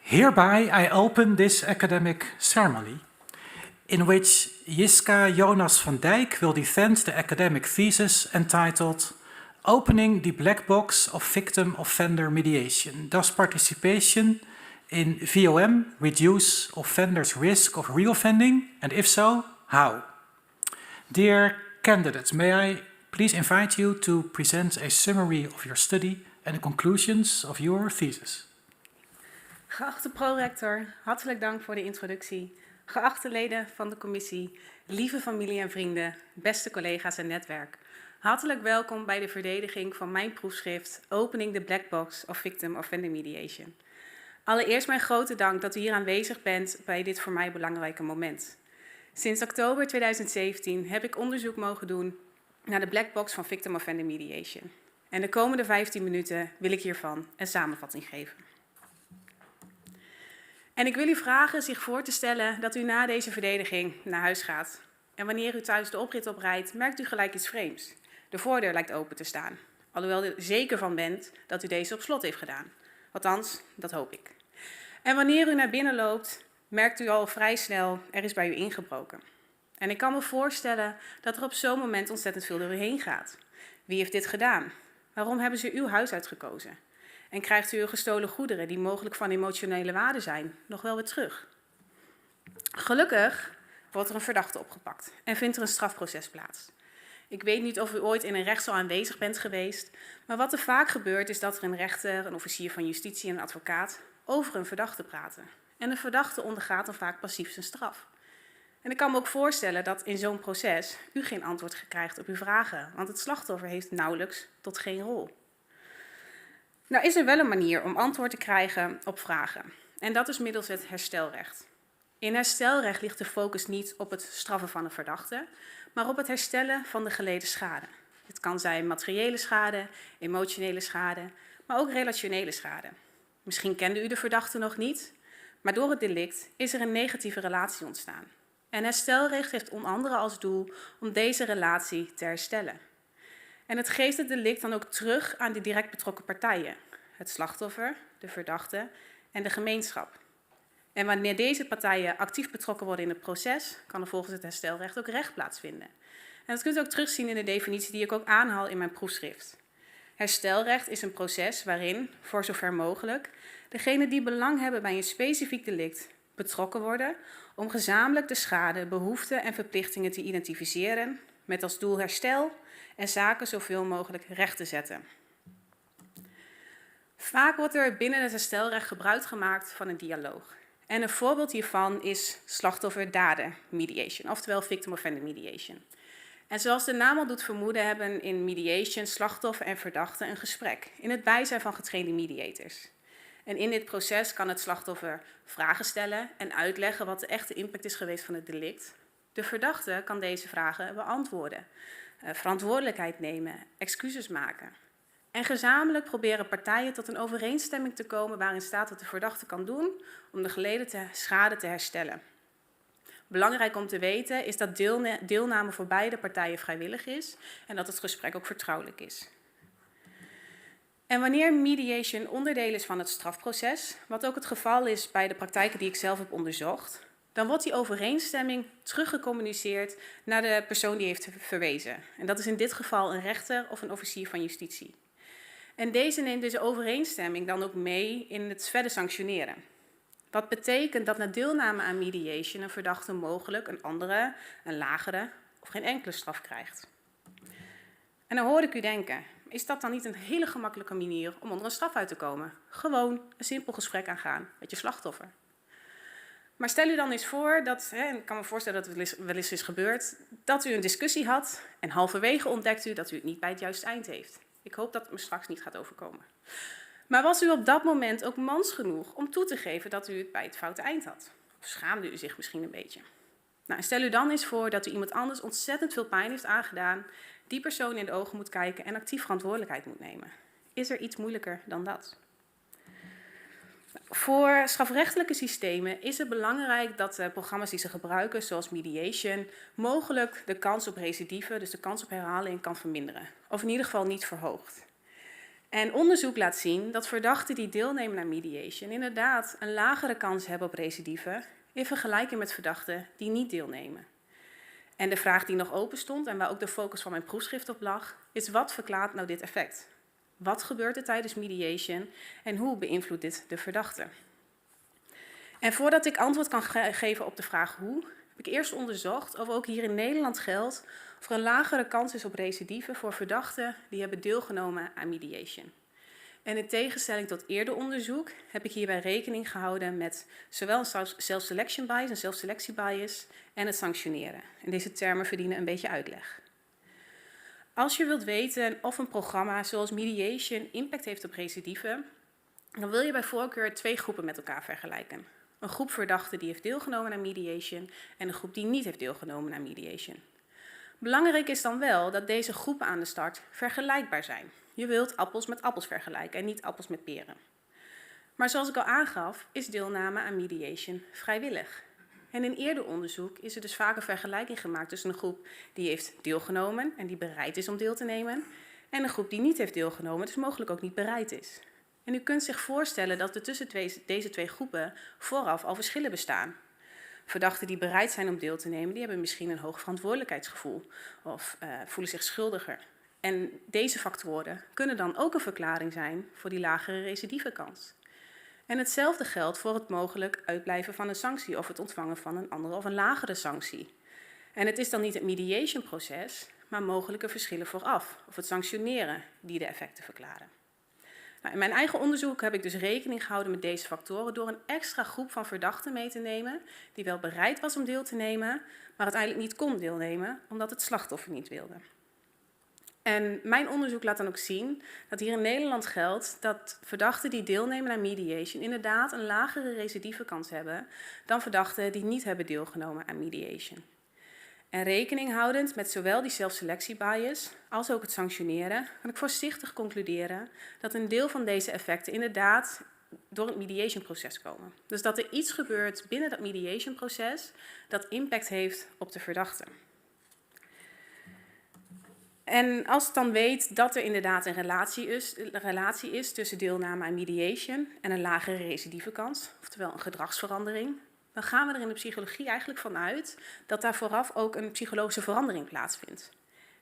Hereby I open this academic ceremony, in which Jiska Jonas-van Dijk will defend the academic thesis entitled Opening the Black Box of Victim-Offender Mediation. Does participation in VOM reduce offenders' risk of reoffending? And if so, how? Dear candidates, may I please invite you to present a summary of your study and the conclusions of your thesis. Geachte prorector, hartelijk dank voor de introductie. Geachte leden van de commissie, lieve familie en vrienden, beste collega's en netwerk. Hartelijk welkom bij de verdediging van mijn proefschrift Opening the Black Box of Victim-Offender Mediation. Allereerst mijn grote dank dat u hier aanwezig bent bij dit voor mij belangrijke moment. Sinds oktober 2017 heb ik onderzoek mogen doen naar de black box van Victim-Offender Mediation. En de komende 15 minuten wil ik hiervan een samenvatting geven. En ik wil u vragen zich voor te stellen dat u na deze verdediging naar huis gaat. En wanneer u thuis de oprit oprijdt, merkt u gelijk iets vreemds. De voordeur lijkt open te staan, alhoewel u er zeker van bent dat u deze op slot heeft gedaan. Althans, dat hoop ik. En wanneer u naar binnen loopt, merkt u al vrij snel, er is bij u ingebroken. En ik kan me voorstellen dat er op zo'n moment ontzettend veel door u heen gaat. Wie heeft dit gedaan? Waarom hebben ze uw huis uitgekozen? En krijgt u uw gestolen goederen, die mogelijk van emotionele waarde zijn, nog wel weer terug? Gelukkig wordt er een verdachte opgepakt en vindt er een strafproces plaats. Ik weet niet of u ooit in een rechtszaal aanwezig bent geweest, maar wat er vaak gebeurt is dat er een rechter, een officier van justitie en een advocaat over een verdachte praten. En de verdachte ondergaat dan vaak passief zijn straf. En ik kan me ook voorstellen dat in zo'n proces u geen antwoord krijgt op uw vragen, want het slachtoffer heeft nauwelijks tot geen rol. Nou is er wel een manier om antwoord te krijgen op vragen. En dat is middels het herstelrecht. In herstelrecht ligt de focus niet op het straffen van een verdachte, maar op het herstellen van de geleden schade. Het kan zijn materiële schade, emotionele schade, maar ook relationele schade. Misschien kende u de verdachte nog niet, maar door het delict is er een negatieve relatie ontstaan. En herstelrecht heeft onder andere als doel om deze relatie te herstellen. En het geeft het delict dan ook terug aan de direct betrokken partijen. Het slachtoffer, de verdachte en de gemeenschap. En wanneer deze partijen actief betrokken worden in het proces, kan er volgens het herstelrecht ook recht plaatsvinden. En dat kunt u ook terugzien in de definitie die ik ook aanhaal in mijn proefschrift. Herstelrecht is een proces waarin, voor zover mogelijk, degenen die belang hebben bij een specifiek delict betrokken worden om gezamenlijk de schade, behoeften en verplichtingen te identificeren met als doel herstel en zaken zoveel mogelijk recht te zetten. Vaak wordt er binnen het herstelrecht gebruik gemaakt van een dialoog. En een voorbeeld hiervan is slachtoffer-dader mediation, oftewel victim-offender mediation. En zoals de naam al doet vermoeden hebben in mediation slachtoffer en verdachte een gesprek in het bijzijn van getrainde mediators. En in dit proces kan het slachtoffer vragen stellen en uitleggen wat de echte impact is geweest van het delict. De verdachte kan deze vragen beantwoorden, verantwoordelijkheid nemen, excuses maken. En gezamenlijk proberen partijen tot een overeenstemming te komen waarin staat wat de verdachte kan doen om de geleden schade te herstellen. Belangrijk om te weten is dat deelname voor beide partijen vrijwillig is en dat het gesprek ook vertrouwelijk is. En wanneer mediation onderdeel is van het strafproces, wat ook het geval is bij de praktijken die ik zelf heb onderzocht, dan wordt die overeenstemming teruggecommuniceerd naar de persoon die heeft verwezen. En dat is in dit geval een rechter of een officier van justitie. En deze neemt deze overeenstemming dan ook mee in het verder sanctioneren. Wat betekent dat na deelname aan mediation een verdachte mogelijk een andere, een lagere of geen enkele straf krijgt. En dan hoor ik u denken, is dat dan niet een hele gemakkelijke manier om onder een straf uit te komen? Gewoon een simpel gesprek aangaan met je slachtoffer. Maar stel u dan eens voor dat, ik kan me voorstellen dat het wel eens is gebeurd, dat u een discussie had en halverwege ontdekt u dat u het niet bij het juiste eind heeft. Ik hoop dat het me straks niet gaat overkomen. Maar was u op dat moment ook mans genoeg om toe te geven dat u het bij het foute eind had? Of schaamde u zich misschien een beetje? Nou, stel u dan eens voor dat u iemand anders ontzettend veel pijn heeft aangedaan, die persoon in de ogen moet kijken en actief verantwoordelijkheid moet nemen. Is er iets moeilijker dan dat? Voor strafrechtelijke systemen is het belangrijk dat de programma's die ze gebruiken, zoals mediation, mogelijk de kans op recidive, dus de kans op herhaling, kan verminderen. Of in ieder geval niet verhoogt. En onderzoek laat zien dat verdachten die deelnemen aan mediation inderdaad een lagere kans hebben op recidive in vergelijking met verdachten die niet deelnemen. En de vraag die nog open stond en waar ook de focus van mijn proefschrift op lag, is wat verklaart nou dit effect? Wat gebeurt er tijdens mediation en hoe beïnvloedt dit de verdachte? En voordat ik antwoord kan geven op de vraag hoe, heb ik eerst onderzocht of ook hier in Nederland geldt of er een lagere kans is op recidive voor verdachten die hebben deelgenomen aan mediation. En in tegenstelling tot eerder onderzoek heb ik hierbij rekening gehouden met zowel self-selection bias en self-selectiebias en het sanctioneren. En deze termen verdienen een beetje uitleg. Als je wilt weten of een programma zoals mediation impact heeft op recidive, dan wil je bij voorkeur 2 groepen met elkaar vergelijken. Een groep verdachten die heeft deelgenomen aan mediation en een groep die niet heeft deelgenomen aan mediation. Belangrijk is dan wel dat deze groepen aan de start vergelijkbaar zijn. Je wilt appels met appels vergelijken en niet appels met peren. Maar zoals ik al aangaf, is deelname aan mediation vrijwillig. En in eerder onderzoek is er dus vaak een vergelijking gemaakt tussen een groep die heeft deelgenomen en die bereid is om deel te nemen, en een groep die niet heeft deelgenomen, dus mogelijk ook niet bereid is. En u kunt zich voorstellen dat er tussen deze 2 groepen vooraf al verschillen bestaan. Verdachten die bereid zijn om deel te nemen, die hebben misschien een hoog verantwoordelijkheidsgevoel of voelen zich schuldiger. En deze factoren kunnen dan ook een verklaring zijn voor die lagere recidivekans. En hetzelfde geldt voor het mogelijk uitblijven van een sanctie of het ontvangen van een andere of een lagere sanctie. En het is dan niet het mediationproces, maar mogelijke verschillen vooraf of het sanctioneren die de effecten verklaren. Nou, in mijn eigen onderzoek heb ik dus rekening gehouden met deze factoren door een extra groep van verdachten mee te nemen die wel bereid was om deel te nemen, maar uiteindelijk niet kon deelnemen omdat het slachtoffer niet wilde. En mijn onderzoek laat dan ook zien dat hier in Nederland geldt dat verdachten die deelnemen aan mediation inderdaad een lagere recidivekans hebben dan verdachten die niet hebben deelgenomen aan mediation. En rekening houdend met zowel die self-selectiebias als ook het sanctioneren, kan ik voorzichtig concluderen dat een deel van deze effecten inderdaad door het mediationproces komen. Dus dat er iets gebeurt binnen dat mediationproces dat impact heeft op de verdachte. En als het dan weet dat er inderdaad een relatie is tussen deelname aan mediation en een lagere recidivekans, oftewel een gedragsverandering, dan gaan we er in de psychologie eigenlijk vanuit dat daar vooraf ook een psychologische verandering plaatsvindt.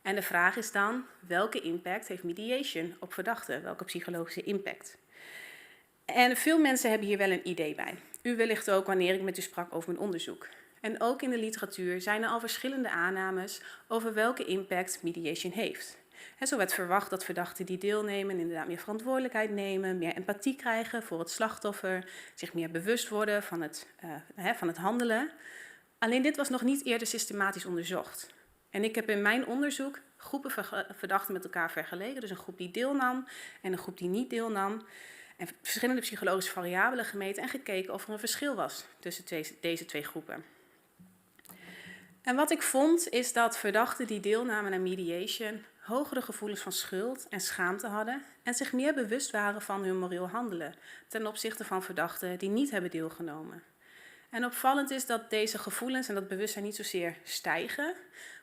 En de vraag is dan, welke impact heeft mediation op verdachten? Welke psychologische impact? En veel mensen hebben hier wel een idee bij. U wellicht ook wanneer ik met u sprak over mijn onderzoek. En ook in de literatuur zijn er al verschillende aannames over welke impact mediation heeft. En zo werd verwacht dat verdachten die deelnemen inderdaad meer verantwoordelijkheid nemen, meer empathie krijgen voor het slachtoffer, zich meer bewust worden van het handelen. Alleen dit was nog niet eerder systematisch onderzocht. En ik heb in mijn onderzoek groepen verdachten met elkaar vergeleken, dus een groep die deelnam en een groep die niet deelnam. En verschillende psychologische variabelen gemeten en gekeken of er een verschil was tussen deze 2 groepen. En wat ik vond is dat verdachten die deelnamen aan mediation hogere gevoelens van schuld en schaamte hadden en zich meer bewust waren van hun moreel handelen ten opzichte van verdachten die niet hebben deelgenomen. En opvallend is dat deze gevoelens en dat bewustzijn niet zozeer stijgen,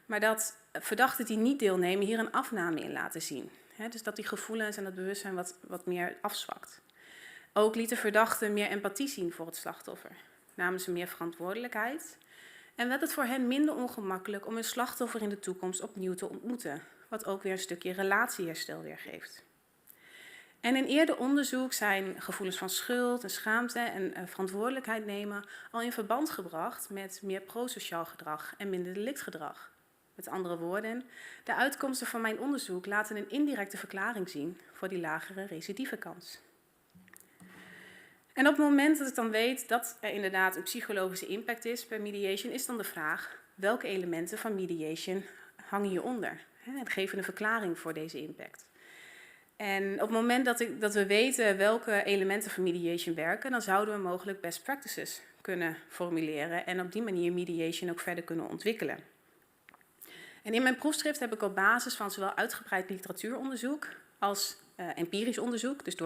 maar dat verdachten die niet deelnemen hier een afname in laten zien. Dus dat die gevoelens en dat bewustzijn wat meer afzwakt. Ook lieten verdachten meer empathie zien voor het slachtoffer, namen ze meer verantwoordelijkheid en werd het voor hen minder ongemakkelijk om hun slachtoffer in de toekomst opnieuw te ontmoeten, wat ook weer een stukje relatieherstel weergeeft. En in eerder onderzoek zijn gevoelens van schuld en schaamte en verantwoordelijkheid nemen al in verband gebracht met meer prosociaal gedrag en minder delictgedrag. Met andere woorden, de uitkomsten van mijn onderzoek laten een indirecte verklaring zien voor die lagere recidivekans. En op het moment dat ik dan weet dat er inderdaad een psychologische impact is bij mediation, is dan de vraag welke elementen van mediation hangen hieronder en geven een verklaring voor deze impact. En op het moment dat we weten welke elementen van mediation werken, dan zouden we mogelijk best practices kunnen formuleren en op die manier mediation ook verder kunnen ontwikkelen. En in mijn proefschrift heb ik op basis van zowel uitgebreid literatuuronderzoek als empirisch onderzoek, dus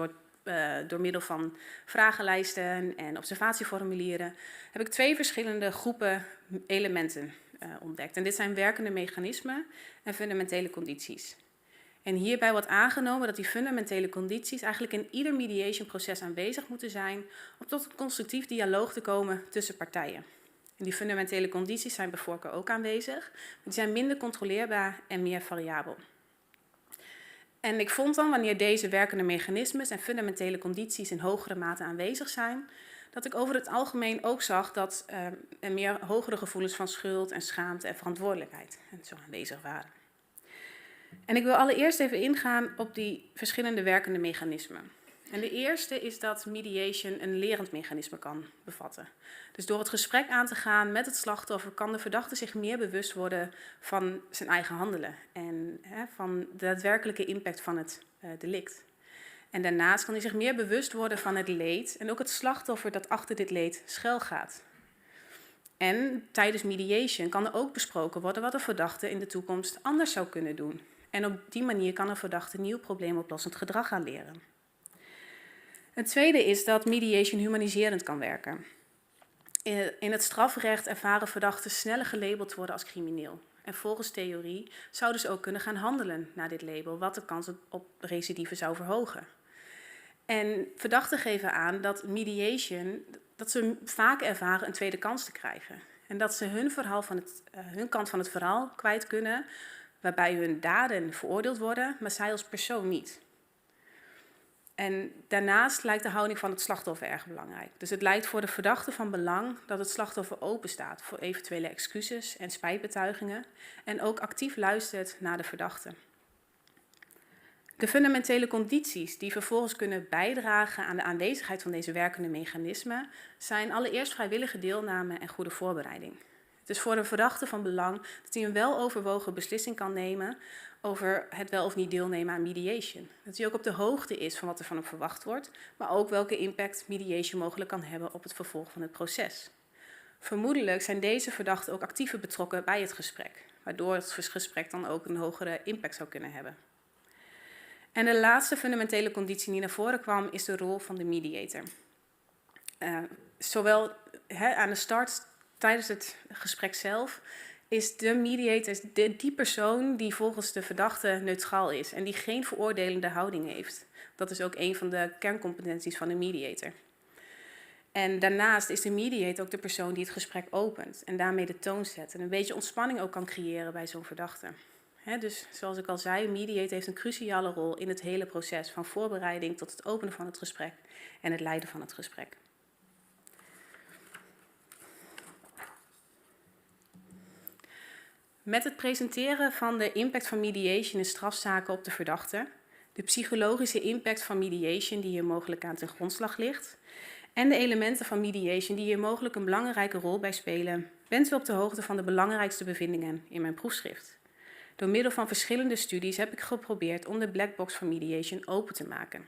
door middel van vragenlijsten en observatieformulieren, heb ik 2 verschillende groepen elementen ontdekt. En dit zijn werkende mechanismen en fundamentele condities. En hierbij wordt aangenomen dat die fundamentele condities eigenlijk in ieder mediation-proces aanwezig moeten zijn om tot een constructief dialoog te komen tussen partijen. En die fundamentele condities zijn bij voorkeur ook aanwezig, maar die zijn minder controleerbaar en meer variabel. En ik vond dan, wanneer deze werkende mechanismes en fundamentele condities in hogere mate aanwezig zijn, dat ik over het algemeen ook zag dat er meer hogere gevoelens van schuld en schaamte en verantwoordelijkheid en zo aanwezig waren. En ik wil allereerst even ingaan op die verschillende werkende mechanismen. En de eerste is dat mediation een lerend mechanisme kan bevatten. Dus door het gesprek aan te gaan met het slachtoffer kan de verdachte zich meer bewust worden van zijn eigen handelen en van de daadwerkelijke impact van het delict. En daarnaast kan hij zich meer bewust worden van het leed en ook het slachtoffer dat achter dit leed schuilgaat. En tijdens mediation kan er ook besproken worden wat de verdachte in de toekomst anders zou kunnen doen. En op die manier kan een verdachte nieuw probleemoplossend gedrag gaan leren. Het tweede is dat mediation humaniserend kan werken. In het strafrecht ervaren verdachten sneller gelabeld worden als crimineel. En volgens theorie zouden ze ook kunnen gaan handelen naar dit label, wat de kans op recidive zou verhogen. En verdachten geven aan dat mediation, dat ze vaak ervaren een tweede kans te krijgen. En dat ze hun kant van het verhaal kwijt kunnen, waarbij hun daden veroordeeld worden, maar zij als persoon niet. En daarnaast lijkt de houding van het slachtoffer erg belangrijk. Dus het lijkt voor de verdachte van belang dat het slachtoffer open staat voor eventuele excuses en spijtbetuigingen en ook actief luistert naar de verdachte. De fundamentele condities die vervolgens kunnen bijdragen aan de aanwezigheid van deze werkende mechanismen zijn allereerst vrijwillige deelname en goede voorbereiding. Het is voor de verdachte van belang dat hij een weloverwogen beslissing kan nemen over het wel of niet deelnemen aan mediation. Dat hij ook op de hoogte is van wat er van hem verwacht wordt, maar ook welke impact mediation mogelijk kan hebben op het vervolg van het proces. Vermoedelijk zijn deze verdachten ook actiever betrokken bij het gesprek, waardoor het gesprek dan ook een hogere impact zou kunnen hebben. En de laatste fundamentele conditie die naar voren kwam is de rol van de mediator. Zowel aan de start, tijdens het gesprek zelf, is de mediator die persoon die volgens de verdachte neutraal is en die geen veroordelende houding heeft. Dat is ook een van de kerncompetenties van de mediator. En daarnaast is de mediator ook de persoon die het gesprek opent en daarmee de toon zet en een beetje ontspanning ook kan creëren bij zo'n verdachte. Dus zoals ik al zei, een mediator heeft een cruciale rol in het hele proces, van voorbereiding tot het openen van het gesprek en het leiden van het gesprek. Met het presenteren van de impact van mediation in strafzaken op de verdachte, de psychologische impact van mediation die hier mogelijk aan ten grondslag ligt, en de elementen van mediation die hier mogelijk een belangrijke rol bij spelen, bent u op de hoogte van de belangrijkste bevindingen in mijn proefschrift. Door middel van verschillende studies heb ik geprobeerd om de black box van mediation open te maken.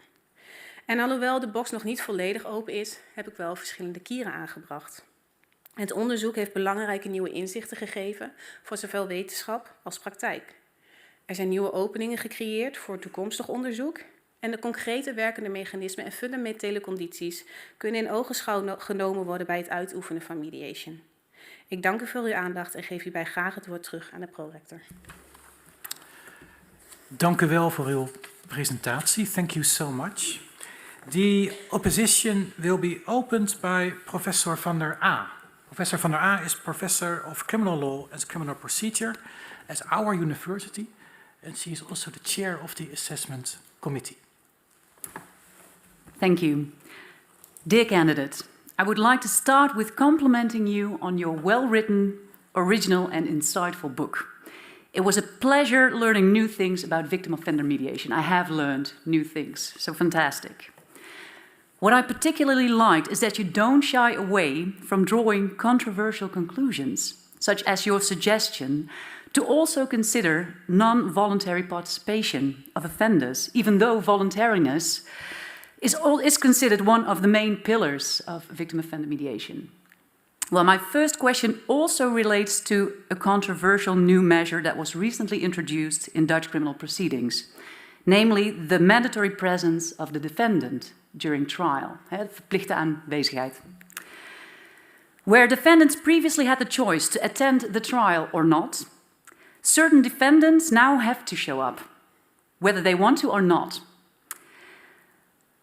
En alhoewel de box nog niet volledig open is, heb ik wel verschillende kieren aangebracht. Het onderzoek heeft belangrijke nieuwe inzichten gegeven voor zowel wetenschap als praktijk. Er zijn nieuwe openingen gecreëerd voor toekomstig onderzoek en de concrete werkende mechanismen en fundamentele condities kunnen in ogenschouw genomen worden bij het uitoefenen van mediation. Ik dank u voor uw aandacht en geef hierbij graag het woord terug aan de prorector. Dank u wel voor uw presentatie. Thank you so much. The opposition will be opened by Professor van der A. Professor van der A is Professor of Criminal Law and Criminal Procedure at our university, and she is also the chair of the assessment committee. Thank you. Dear candidate, I would like to start with complimenting you on your well-written, original and insightful book. It was a pleasure learning new things about victim offender mediation. I have learned new things, so fantastic. What I particularly liked is that you don't shy away from drawing controversial conclusions, such as your suggestion to also consider non-voluntary participation of offenders, even though voluntariness is considered one of the main pillars of victim offender mediation. Well, my first question also relates to a controversial new measure that was recently introduced in Dutch criminal proceedings, namely the mandatory presence of the defendant during trial, verplichte aanwezigheid. Where defendants previously had the choice to attend the trial or not, certain defendants now have to show up. whether they want to or not.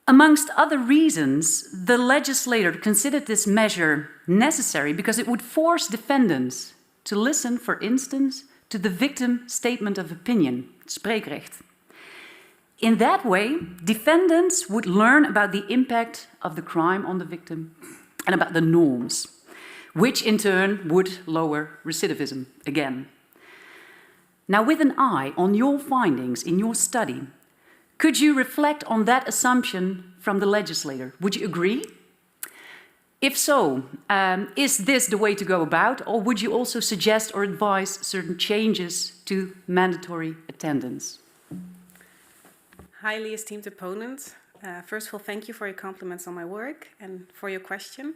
Amongst other reasons, the legislator considered this measure necessary because it would force defendants to listen, for instance, to the victim statement of opinion, spreekrecht. In that way, defendants would learn about the impact of the crime on the victim and about the norms, which in turn would lower recidivism again. Now, with an eye on your findings in your study, could you reflect on that assumption from the legislator? Would you agree? If so, is this the way to go about, or would you also suggest or advise certain changes to mandatory attendance? Highly esteemed opponent, first of all, thank you for your compliments on my work and for your question.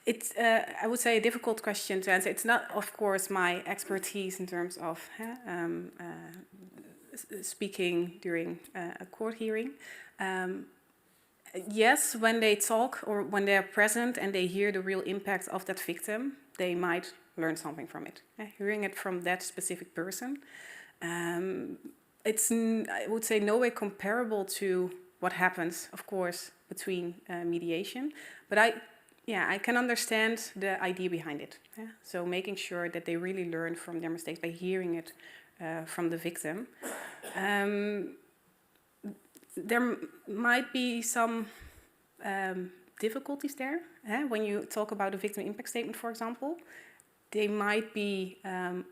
It's, I would say, a difficult question to answer. It's not, of course, my expertise in terms of speaking during a court hearing. Yes, when they talk or when they are present and they hear the real impact of that victim, they might learn something from it. Hearing it from that specific person. It's, I would say, no way comparable to what happens, of course, between mediation. But I can understand the idea behind it. So making sure that they really learn from their mistakes by hearing it from the victim. There might be some difficulties there. When you talk about a victim impact statement, for example, they might be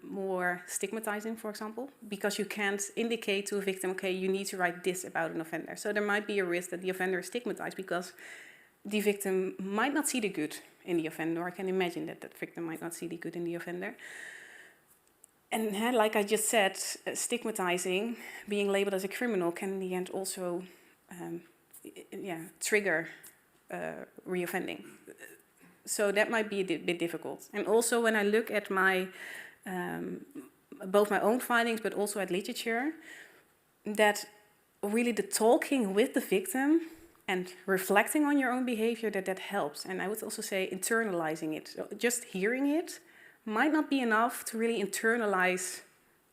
more stigmatizing, for example, because you can't indicate to a victim, okay, you need to write this about an offender. So there might be a risk that the offender is stigmatized because the victim might not see the good in the offender, or I can imagine that that victim might not see the good in the offender. And like I just said, stigmatizing, being labeled as a criminal can in the end also trigger reoffending. So that might be a bit difficult. And also when I look at my, both my own findings, but also at literature, that really the talking with the victim and reflecting on your own behavior, that helps. And I would also say internalizing it. So just hearing it might not be enough to really internalize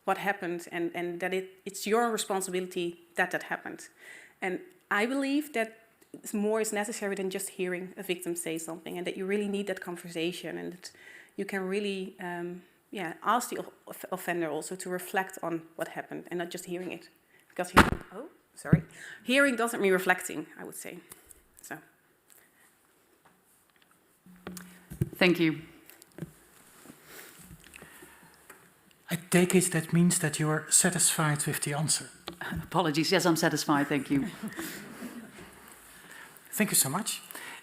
what happened and that it's your responsibility that happened. And I believe that more is necessary than just hearing a victim say something, and that you really need that conversation, and that you can really ask the offender also to reflect on what happened and not just hearing it. Because hearing doesn't mean reflecting, I would say. So. Thank you. I take it that means that you are satisfied with the answer. Apologies. Yes, I'm satisfied. Thank you. Thank you so much.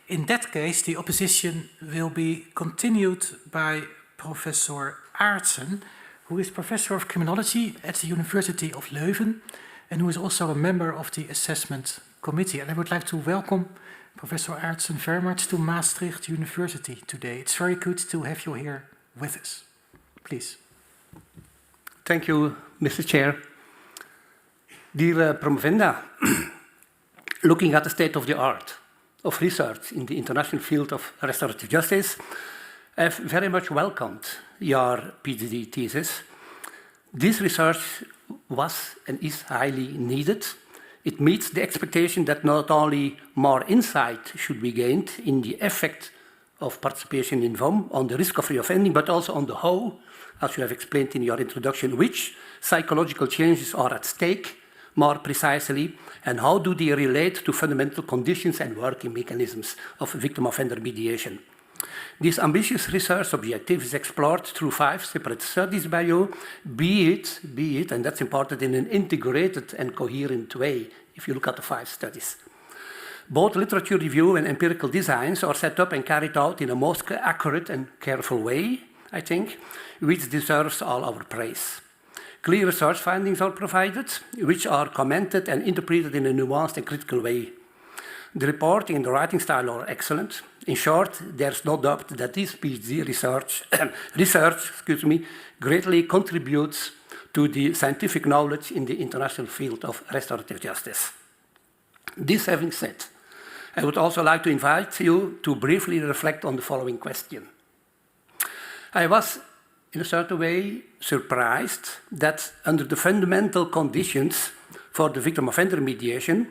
In that case, the opposition will be continued by Professor Artson, who is Professor of Criminology at the University of Leuven, and who is also a member of the Assessment Committee. And I would like to welcome Professor Artson very much to Maastricht University today. It's very good to have you here with us. Please. Thank you, Mr. Chair. Dear promovenda, looking at the state of the art of research in the international field of restorative justice, I have very much welcomed your PhD thesis. This research was and is highly needed. It meets the expectation that not only more insight should be gained in the effect of participation in VOM on the risk of reoffending, but also on the how, as you have explained in your introduction, which psychological changes are at stake more precisely, and how do they relate to fundamental conditions and working mechanisms of victim-offender mediation. This ambitious research objective is explored through 5 separate studies by you, be it, and that's important, in an integrated and coherent way, if you look at the 5 studies. Both literature review and empirical designs are set up and carried out in a most accurate and careful way, I think, which deserves all our praise. Clear research findings are provided, which are commented and interpreted in a nuanced and critical way. The reporting and the writing style are excellent. In short, there's no doubt that this PhD research greatly contributes to the scientific knowledge in the international field of restorative justice. This having said, I would also like to invite you to briefly reflect on the following question. I was in a certain way, surprised that under the fundamental conditions for the victim-offender mediation,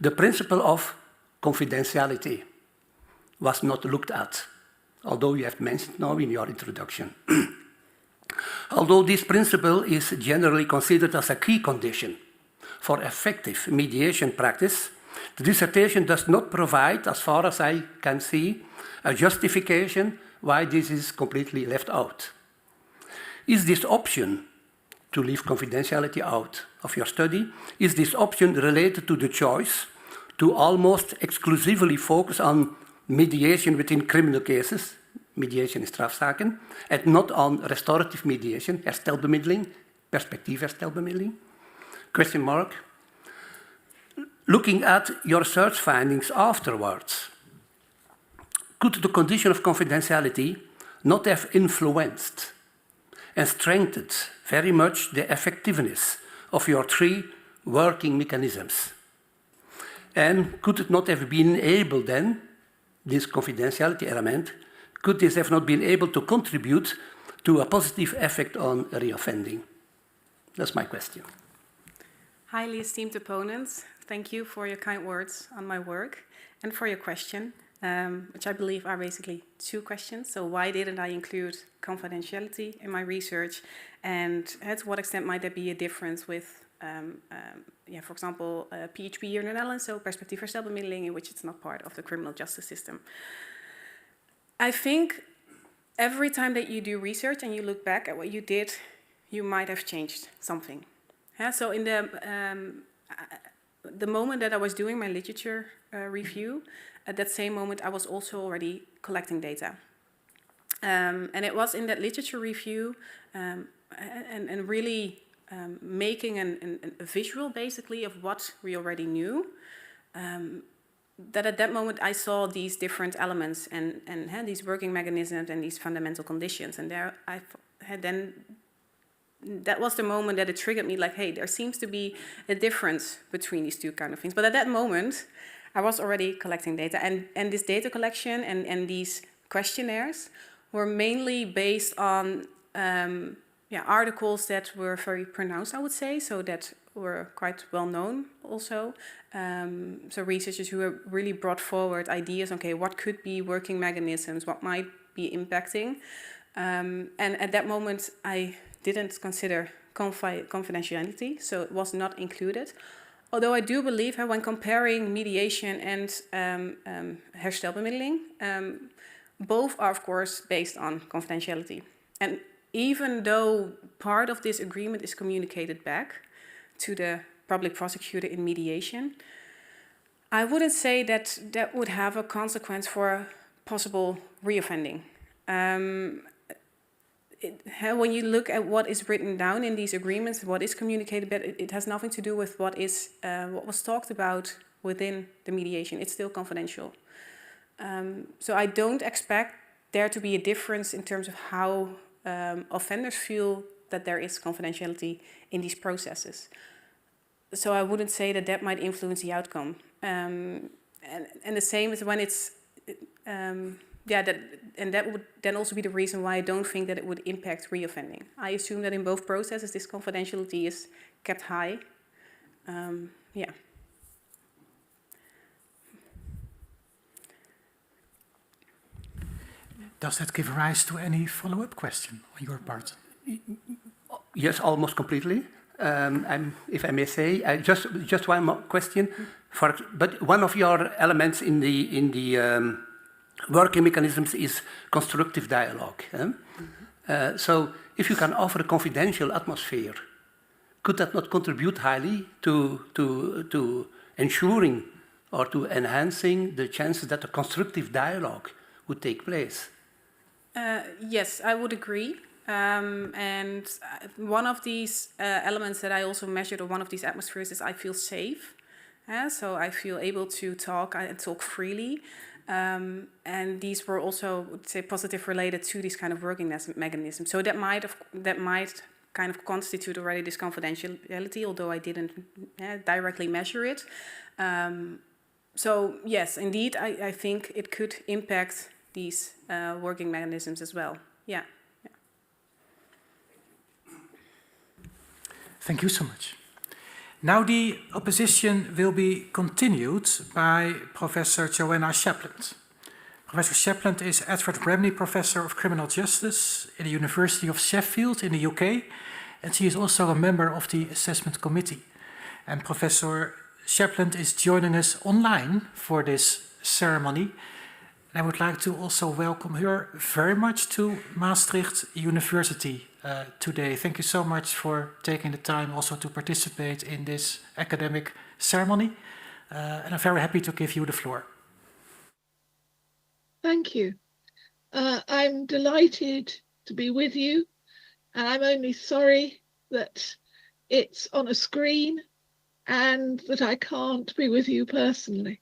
the principle of confidentiality was not looked at, although you have mentioned now in your introduction. Although this principle is generally considered as a key condition for effective mediation practice, the dissertation does not provide, as far as I can see, a justification why this is completely left out. Is this option to leave confidentiality out of your study, is this option related to the choice to almost exclusively focus on mediation within criminal cases, mediation in strafzaken, and not on restorative mediation, herstelbemiddeling, perspectief herstelbemiddeling? Question mark. Looking at your research findings afterwards, could the condition of confidentiality not have influenced and strengthened very much the effectiveness of your 3 working mechanisms? And could it not have been able then, this confidentiality element, could this have not been able to contribute to a positive effect on reoffending? That's my question. Highly esteemed opponents, thank you for your kind words on my work and for your question, which I believe are basically 2 questions. So why didn't I include confidentiality in my research? And to what extent might there be a difference with, for example, PHP here in the Netherlands, so perspectief herstelbemiddeling, in which it's not part of the criminal justice system. I think every time that you do research and you look back at what you did, you might have changed something. So in the moment that I was doing my literature review, at that same moment I was also already collecting data. And it was in that literature review and really making a visual basically of what we already knew, that at that moment I saw these different elements and these working mechanisms and these fundamental conditions. And there I had then, that was the moment that it triggered me like, hey, there seems to be a difference between these 2 kind of things. But at that moment, I was already collecting data. And this data collection and these questionnaires were mainly based on articles that were very pronounced, I would say, so that were quite well known also. So researchers who really brought forward ideas, okay, what could be working mechanisms, what might be impacting. And at that moment, I didn't consider confidentiality, so it was not included. Although I do believe when comparing mediation and herstelbemiddeling, both are of course based on confidentiality. And even though part of this agreement is communicated back to the public prosecutor in mediation, I wouldn't say that that would have a consequence for possible reoffending. When you look at what is written down in these agreements, what is communicated, but it has nothing to do with what was talked about within the mediation. It's still confidential. So I don't expect there to be a difference in terms of how offenders feel that there is confidentiality in these processes. So I wouldn't say that that might influence the outcome. And the same is when it's that would then also be the reason why I don't think that it would impact reoffending. I assume that in both processes this confidentiality is kept high. Does that give rise to any follow-up question on your part? Yes, almost completely. If I may say, just one more question. But one of your elements in the working mechanisms is constructive dialogue. So if you can offer a confidential atmosphere, could that not contribute highly to ensuring or to enhancing the chances that a constructive dialogue would take place? Yes, I would agree. And one of these elements that I also measured, or one of these atmospheres, is I feel safe. So I feel able to talk and talk freely. And these were also, I would say, positive related to these kind of working mechanisms. So that might kind of constitute already this confidentiality, although I didn't directly measure it. So yes, indeed, I think it could impact these working mechanisms as well. Yeah. Thank you so much. Now the opposition will be continued by Professor Joanna Shapland. Professor Shapland is Edward Remney Professor of Criminal Justice in the University of Sheffield in the UK, and she is also a member of the Assessment Committee. And Professor Shapland is joining us online for this ceremony. I would like to also welcome her very much to Maastricht University today. Thank you so much for taking the time also to participate in this academic ceremony. And I'm very happy to give you the floor. Thank you. I'm delighted to be with you, and I'm only sorry that it's on a screen and that I can't be with you personally.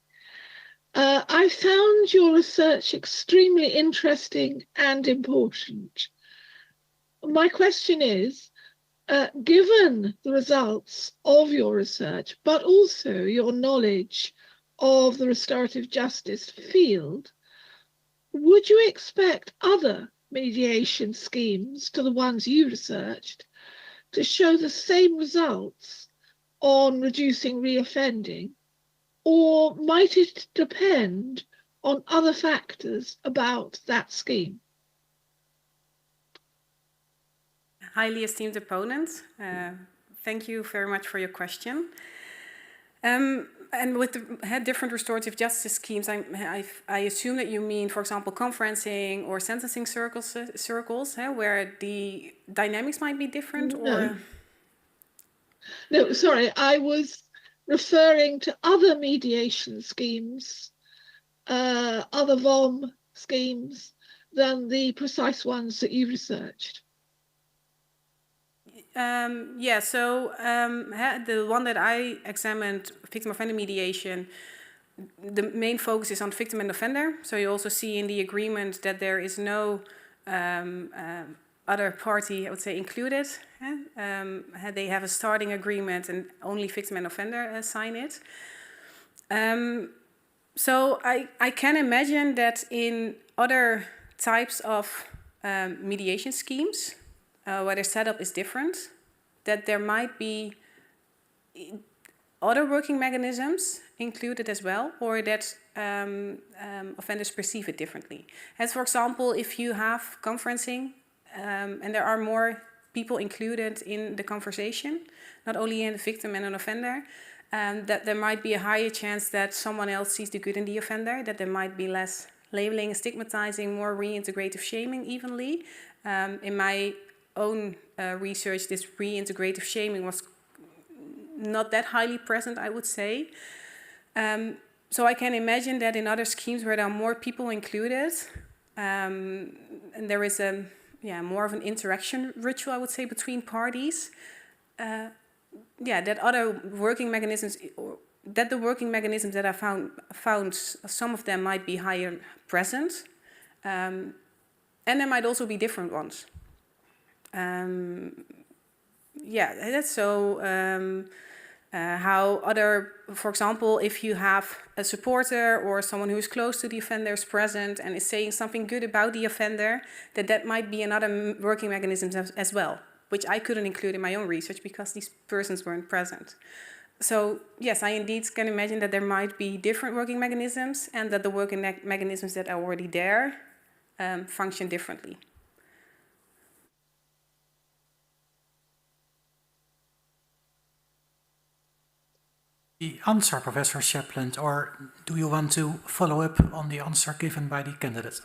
I found your research extremely interesting and important. My question is, given the results of your research, but also your knowledge of the restorative justice field, would you expect other mediation schemes to the ones you researched to show the same results on reducing reoffending, or might it depend on other factors about that scheme? Highly esteemed opponent, thank you very much for your question. And with the different restorative justice schemes, I assume that you mean, for example, conferencing or sentencing circles where the dynamics might be different? Or No, sorry, I was referring to other mediation schemes, other VOM schemes than the precise ones that you researched. The one that I examined, victim-offender mediation, the main focus is on victim and offender. So you also see in the agreement that there is no other party, I would say, included. They have a starting agreement and only victim and offender sign it. So I can imagine that in other types of mediation schemes, where their setup is different, that there might be other working mechanisms included as well, or that offenders perceive it differently. As for example, if you have conferencing and there are more people included in the conversation, not only in the victim and an offender, that there might be a higher chance that someone else sees the good in the offender, that there might be less labeling and stigmatizing, more reintegrative shaming evenly. In my own research, this reintegrative shaming was not that highly present, I would say. So I can imagine that in other schemes where there are more people included, and there is more of an interaction ritual, I would say, between parties, that other working mechanisms, that the working mechanisms that I found some of them might be higher present, and there might also be different ones. That's so. How other, for example, if you have a supporter or someone who is close to the offender is present and is saying something good about the offender, that might be another working mechanism as well, which I couldn't include in my own research because these persons weren't present. So yes, I indeed can imagine that there might be different working mechanisms and that the working mechanisms that are already there function differently. The answer, Professor Shapland, or do you want to follow up on the answer given by the candidate?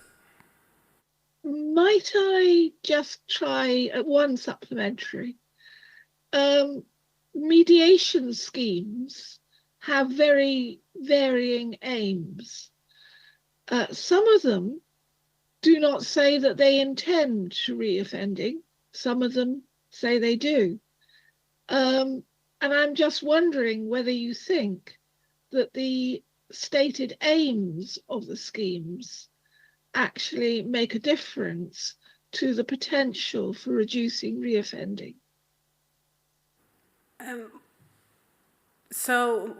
Might I just try one supplementary? Mediation schemes have very varying aims. Some of them do not say that they intend reoffending. Some of them say they do. And I'm just wondering whether you think that the stated aims of the schemes actually make a difference to the potential for reducing reoffending. So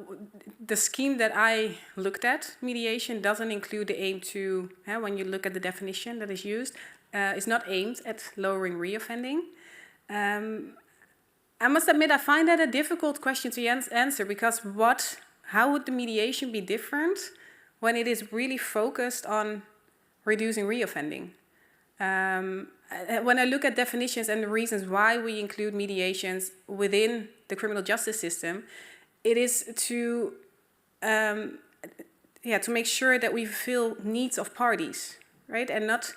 the scheme that I looked at, mediation, doesn't include the aim to, when you look at the definition that is used, is not aimed at lowering reoffending. I must admit I find that a difficult question to answer, because how would the mediation be different when it is really focused on reducing reoffending? When I look at definitions and the reasons why we include mediations within the criminal justice system, it is to make sure that we fulfill needs of parties, right? And not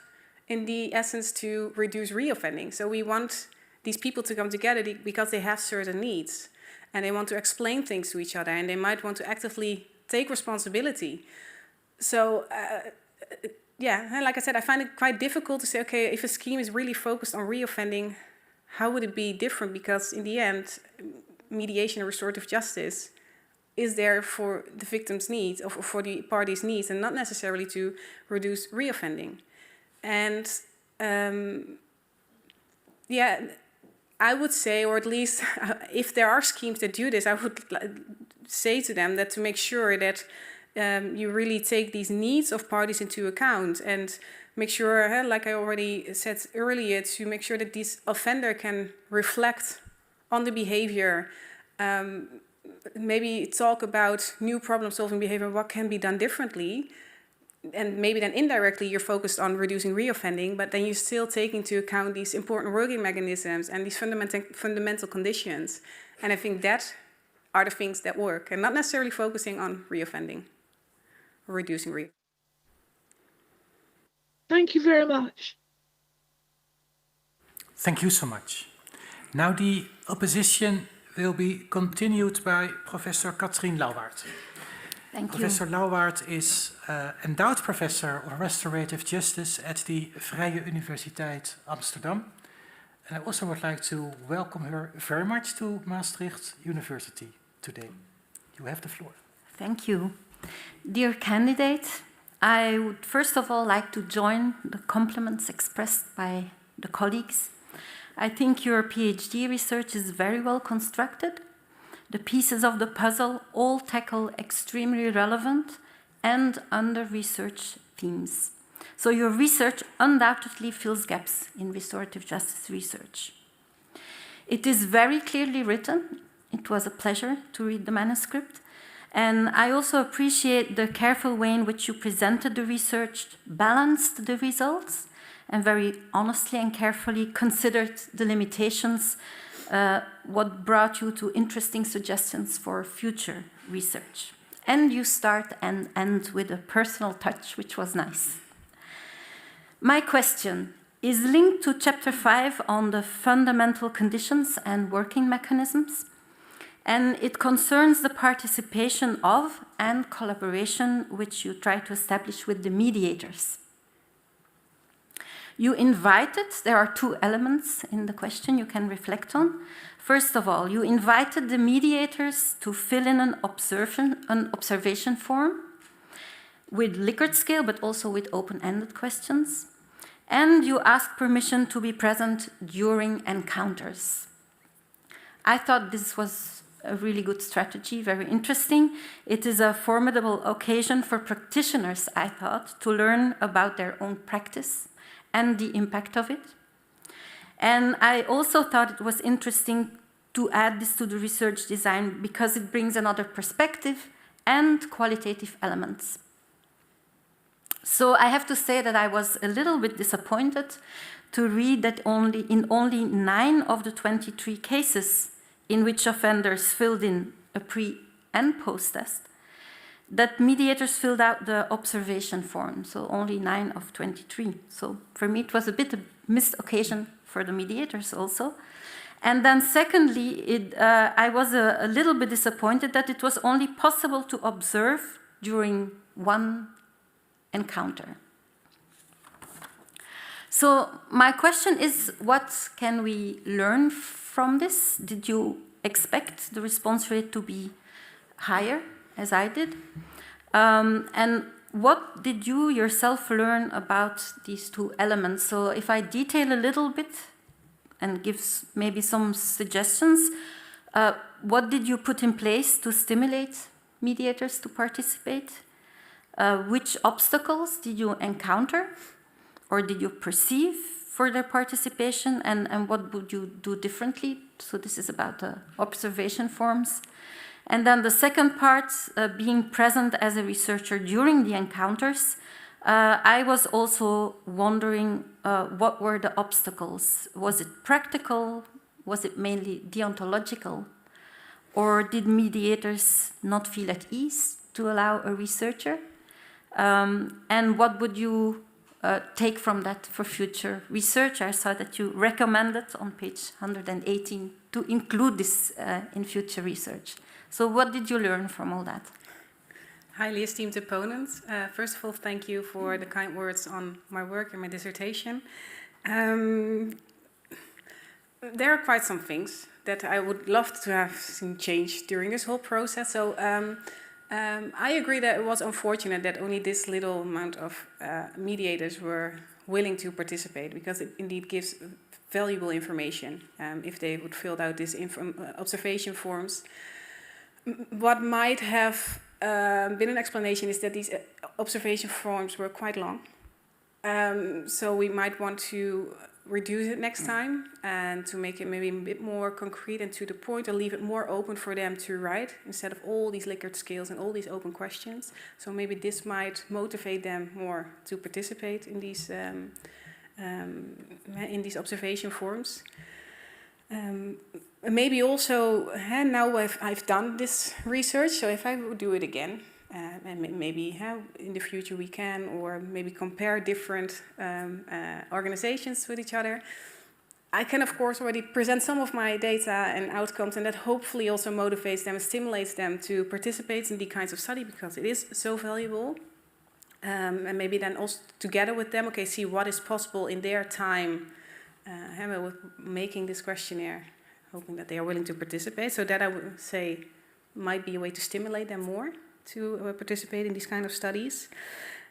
in the essence to reduce reoffending. So we want these people to come together because they have certain needs and they want to explain things to each other and they might want to actively take responsibility. So, like I said, I find it quite difficult to say, okay, if a scheme is really focused on reoffending, how would it be different? Because in the end, mediation and restorative justice is there for the victim's needs or for the party's needs and not necessarily to reduce reoffending. And I would say, or at least if there are schemes that do this, I would say to them that to make sure that you really take these needs of parties into account and make sure, like I already said earlier, to make sure that this offender can reflect on the behavior, maybe talk about new problem-solving behavior, what can be done differently, and maybe then indirectly you're focused on reducing reoffending, but then you still take into account these important working mechanisms and these fundamental conditions. And I think that are the things that work, and not necessarily focusing on reoffending or reducing reoffending. Thank you very much. Thank you so much. Now the opposition will be continued by Professor Katrien Laart. Thank you. Professor Laart is endowed professor of restorative justice at the Vrije Universiteit Amsterdam. And I also would like to welcome her very much to Maastricht University today. You have the floor. Thank you. Dear candidate, I would first of all like to join the compliments expressed by the colleagues. I think your PhD research is very well constructed. The pieces of the puzzle all tackle extremely relevant and under-researched themes. So your research undoubtedly fills gaps in restorative justice research. It is very clearly written. It was a pleasure to read the manuscript. And I also appreciate the careful way in which you presented the research, balanced the results, and very honestly and carefully considered the limitations, what brought you to interesting suggestions for future research. And you start and end with a personal touch, which was nice. My question is linked to Chapter 5 on the fundamental conditions and working mechanisms, and it concerns the participation of and collaboration which you try to establish with the mediators. You invited, there are two elements in the question you can reflect on. First of all, you invited the mediators to fill in an observation form with Likert scale, but also with open-ended questions. And you asked permission to be present during encounters. I thought this was a really good strategy, very interesting. It is a formidable occasion for practitioners, I thought, to learn about their own practice and the impact of it. And I also thought it was interesting to add this to the research design because it brings another perspective and qualitative elements. So I have to say that I was a little bit disappointed to read that in only 9 of the 23 cases in which offenders filled in a pre- and post-test, that mediators filled out the observation form, so only 9 of 23. So for me, it was a bit a missed occasion for the mediators also. And then secondly, I was a little bit disappointed that it was only possible to observe during one encounter. So my question is, what can we learn from this? Did you expect the response rate to be higher, as I did? And what did you yourself learn about these two elements? So if I detail a little bit and give maybe some suggestions, what did you put in place to stimulate mediators to participate? Which obstacles did you encounter or did you perceive further participation, and what would you do differently? So this is about the observation forms. And then the second part, being present as a researcher during the encounters. I was also wondering what were the obstacles? Was it practical? Was it mainly deontological? Or did mediators not feel at ease to allow a researcher? And what would you take from that for future research? I saw that you recommended on page 118 to include this in future research. So what did you learn from all that? Highly esteemed opponents, first of all, thank you for the kind words on my work and my dissertation. There are quite some things that I would love to have seen changed during this whole process. So I agree that it was unfortunate that only this little amount of mediators were willing to participate, because it indeed gives valuable information if they would fill out these observation forms. What might have been an explanation is that these observation forms were quite long. So we might want to reduce it next time and to make it maybe a bit more concrete and to the point, or leave it more open for them to write instead of all these Likert scales and all these open questions. So maybe this might motivate them more to participate in these observation forms. Maybe also, now I've done this research, so if I would do it again, and maybe in the future we can, or maybe compare different organizations with each other, I can of course already present some of my data and outcomes, and that hopefully also motivates them and stimulates them to participate in these kinds of study, because it is so valuable. And maybe then also together with them, okay, see what is possible in their time with making this questionnaire, hoping that they are willing to participate. So that I would say might be a way to stimulate them more to participate in these kind of studies.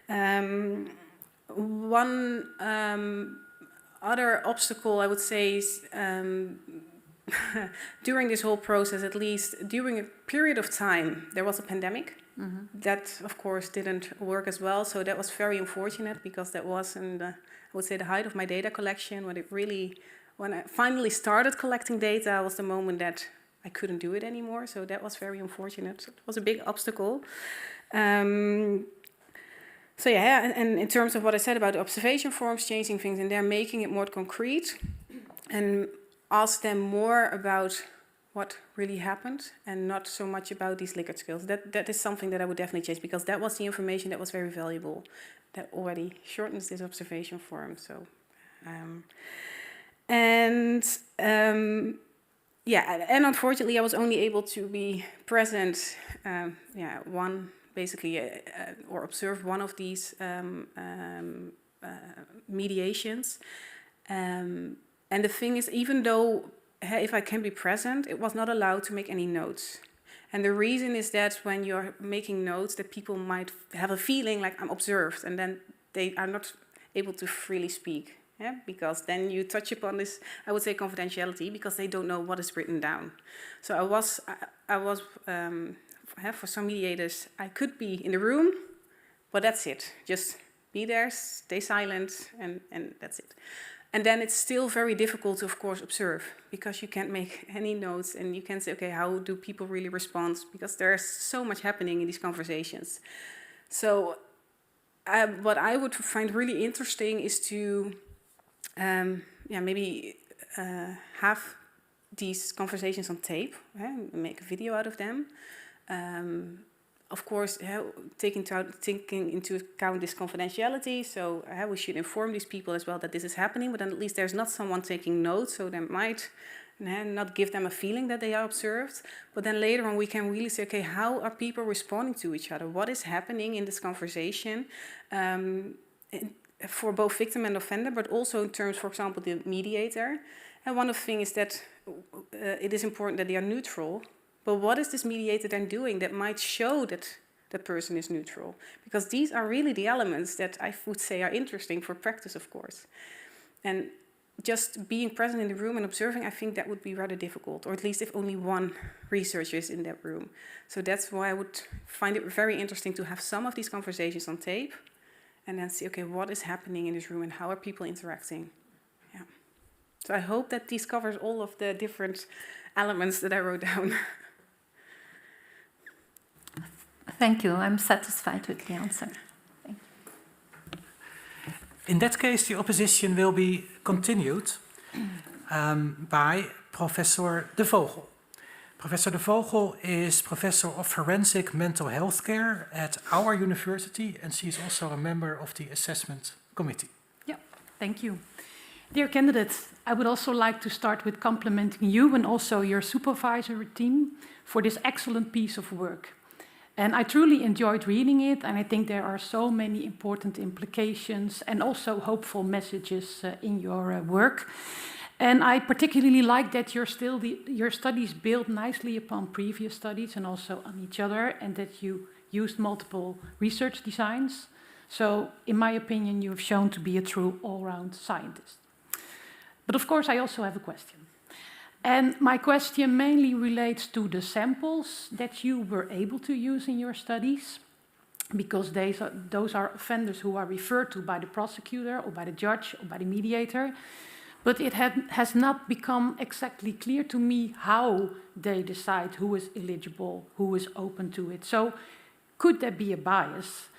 One other obstacle I would say is during this whole process, at least during a period of time, there was a pandemic. Mm-hmm. That of course didn't work as well, so that was very unfortunate, because that was in the, I would say, the height of my data collection, when I finally started collecting data was the moment that I couldn't do it anymore, so that was very unfortunate. So it was a big obstacle. So yeah, and in terms of what I said about the observation forms, changing things in there, making it more concrete, and ask them more about what really happened, and not so much about these Likert skills. That is something that I would definitely change, because that was the information that was very valuable. That already shortens this observation form. So, and unfortunately, I was only able to be present. Or observe one of these mediations. And the thing is, even though if I can be present, it was not allowed to make any notes. And the reason is that when you're making notes, that people might have a feeling like I'm observed, and then they are not able to freely speak. Yeah? Because then you touch upon this, I would say, confidentiality, because they don't know what is written down. So I was for some mediators, I could be in the room, but that's it. Just be there, stay silent, and that's it. And then it's still very difficult to, of course, observe, because you can't make any notes, and you can't say, okay, how do people really respond? Because there's so much happening in these conversations. So what I would find really interesting is to maybe have these conversations on tape, make a video out of them. Of course, taking into account this confidentiality, so we should inform these people as well that this is happening, but then at least there's not someone taking notes, so that might not give them a feeling that they are observed. But then later on we can really say, okay, how are people responding to each other? What is happening in this conversation for both victim and offender, but also in terms, for example, the mediator. And one of the things is that it is important that they are neutral. But what is this mediator then doing that might show that the person is neutral? Because these are really the elements that I would say are interesting for practice, of course. And just being present in the room and observing, I think that would be rather difficult, or at least if only one researcher is in that room. So that's why I would find it very interesting to have some of these conversations on tape and then see, okay, what is happening in this room and how are people interacting? So I hope that this covers all of the different elements that I wrote down. Thank you. I'm satisfied with the answer. In that case, the opposition will be continued by Professor De Vogel. Professor De Vogel is Professor of Forensic Mental Health Care at our university, and she is also a member of the assessment committee. Yeah, thank you. Dear candidates, I would also like to start with complimenting you and also your supervisory team for this excellent piece of work. And I truly enjoyed reading it, and I think there are so many important implications and also hopeful messages in your work. And I particularly like that your studies build nicely upon previous studies and also on each other, and that you used multiple research designs. So, in my opinion, you have shown to be a true all-round scientist. But of course, I also have a question. And my question mainly relates to the samples that you were able to use in your studies, because those are offenders who are referred to by the prosecutor or by the judge or by the mediator. But it has not become exactly clear to me how they decide who is eligible, who is open to it. So could there be a bias?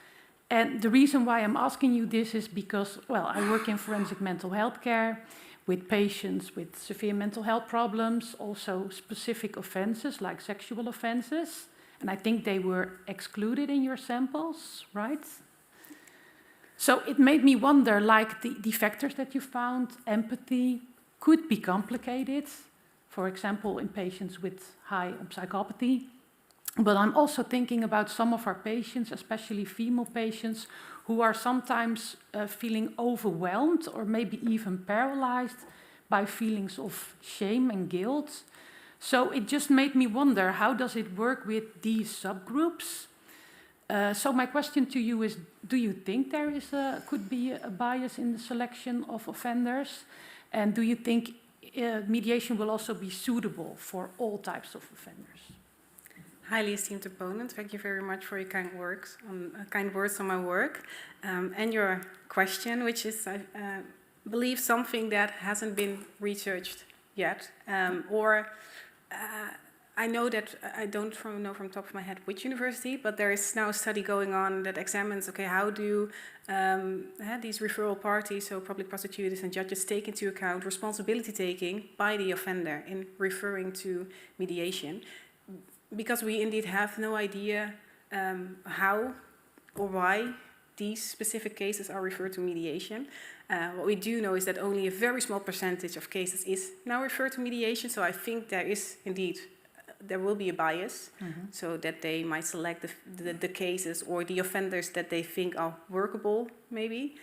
And the reason why I'm asking you this is because, well, I work in forensic mental health care with patients with severe mental health problems, also specific offenses like sexual offenses. And I think they were excluded in your samples, right? So it made me wonder, like the factors that you found, empathy, could be complicated. For example, in patients with high psychopathy. But I'm also thinking about some of our patients, especially female patients, who are sometimes feeling overwhelmed or maybe even paralyzed by feelings of shame and guilt. So it just made me wonder, how does it work with these subgroups? So my question to you is, do you think there could be a bias in the selection of offenders? And do you think mediation will also be suitable for all types of offenders? Highly esteemed opponent, thank you very much for your kind words on my work and your question, which is, I believe, something that hasn't been researched yet, I know that I don't know from the top of my head which university, but there is now a study going on that examines, okay, how do these referral parties, so public prosecutors and judges, take into account responsibility taking by the offender in referring to mediation. Because we indeed have no idea how or why these specific cases are referred to mediation. What we do know is that only a very small percentage of cases is now referred to mediation, so I think there will be a bias, so that they might select the cases or the offenders that they think are workable, maybe.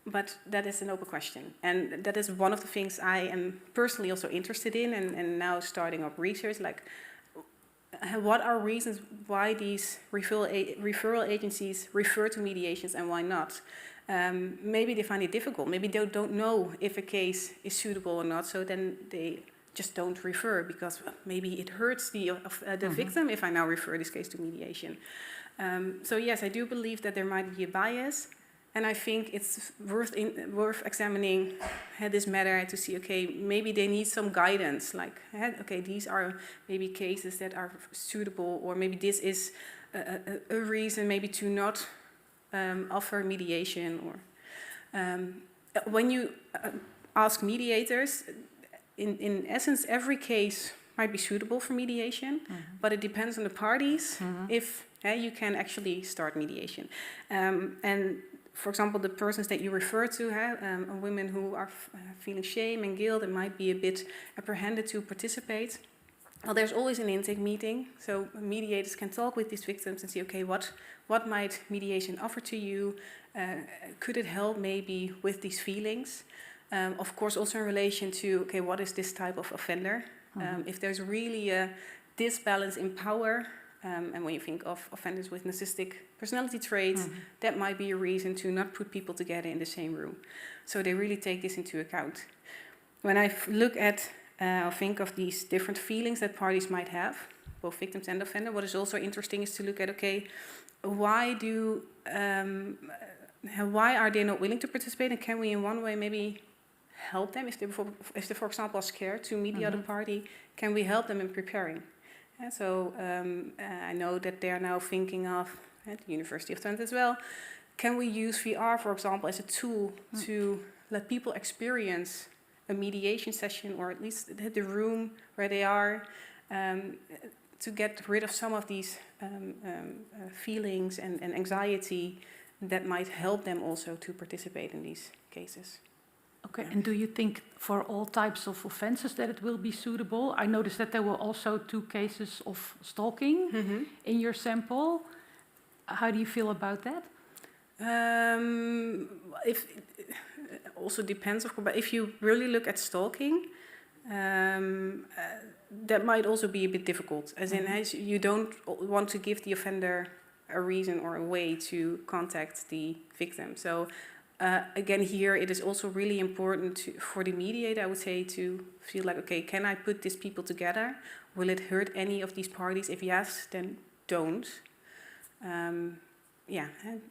But that is an open question. And that is one of the things I am personally also interested in, and now starting up research, like, what are reasons why these referral agencies refer to mediations and why not? Maybe they find it difficult. Maybe they don't know if a case is suitable or not, so then they just don't refer because maybe it hurts the victim if I now refer this case to mediation. So yes, I do believe that there might be a bias, and I think it's worth examining this matter to see, okay, maybe they need some guidance, like, okay, these are maybe cases that are suitable, or maybe this is a reason maybe to not offer mediation. Or when you ask mediators, in essence, every case might be suitable for mediation, but it depends on the parties if you can actually start mediation. And for example, the persons that you refer to, women who are feeling shame and guilt and might be a bit apprehended to participate. Well, there's always an intake meeting, so mediators can talk with these victims and see, okay, what might mediation offer to you? Could it help maybe with these feelings? Of course, also in relation to, okay, what is this type of offender? If there's really a disbalance in power, and when you think of offenders with narcissistic personality traits, that might be a reason to not put people together in the same room. So they really take this into account. When I look at, think of these different feelings that parties might have, both victims and offender, what is also interesting is to look at, okay, why are they not willing to participate, and can we in one way maybe help them if they, for example, are scared to meet the other party? Can we help them in preparing? And so I know that they are now thinking of, at the University of Twente as well, can we use VR, for example, as a tool to let people experience a mediation session, or at least the room where they are, to get rid of some of these feelings and anxiety that might help them also to participate in these cases. Okay, and do you think for all types of offences that it will be suitable? I noticed that there were also 2 cases of stalking in your sample. How do you feel about that? Also depends, of course, but if you really look at stalking, that might also be a bit difficult. As in, you don't want to give the offender a reason or a way to contact the victim. So again, here it is also really important for the mediator, I would say, to feel like, okay, can I put these people together? Will it hurt any of these parties? If yes, then don't.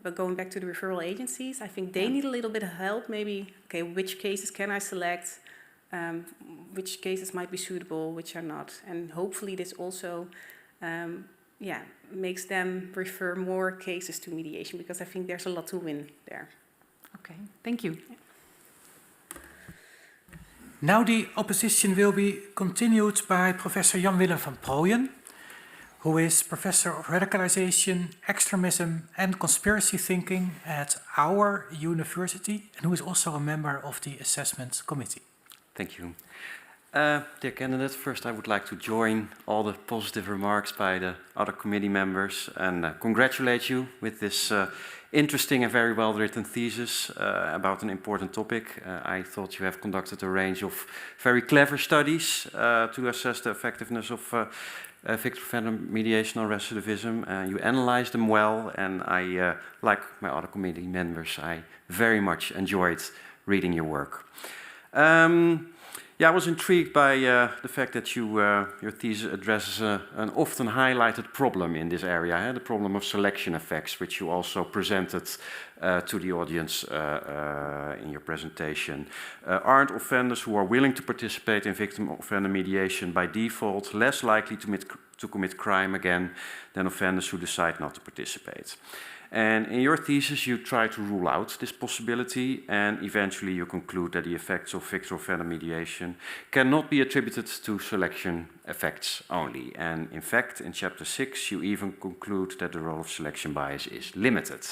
But going back to the referral agencies, I think they need a little bit of help. Maybe, okay, which cases can I select? Which cases might be suitable, which are not? And hopefully this also, makes them refer more cases to mediation, because I think there's a lot to win there. Okay, thank you. Now the opposition will be continued by Professor Jan-Willem van Prooijen, who is Professor of Radicalization, Extremism and Conspiracy Thinking at our university, and who is also a member of the Assessment Committee. Thank you. Dear candidate, first I would like to join all the positive remarks by the other committee members and congratulate you with this interesting and very well-written thesis about an important topic. I thought you have conducted a range of very clever studies to assess the effectiveness of victim-offender mediation on recidivism. You analyzed them well, and I, like my other committee members, I very much enjoyed reading your work. I was intrigued by the fact that your thesis addresses an often highlighted problem in this area, the problem of selection effects, which you also presented to the audience in your presentation. Aren't offenders who are willing to participate in victim-offender mediation by default less likely to commit crime again than offenders who decide not to participate? And in your thesis, you try to rule out this possibility, and eventually you conclude that the effects of victim-offender mediation cannot be attributed to selection effects only. And in fact, in chapter 6, you even conclude that the role of selection bias is limited.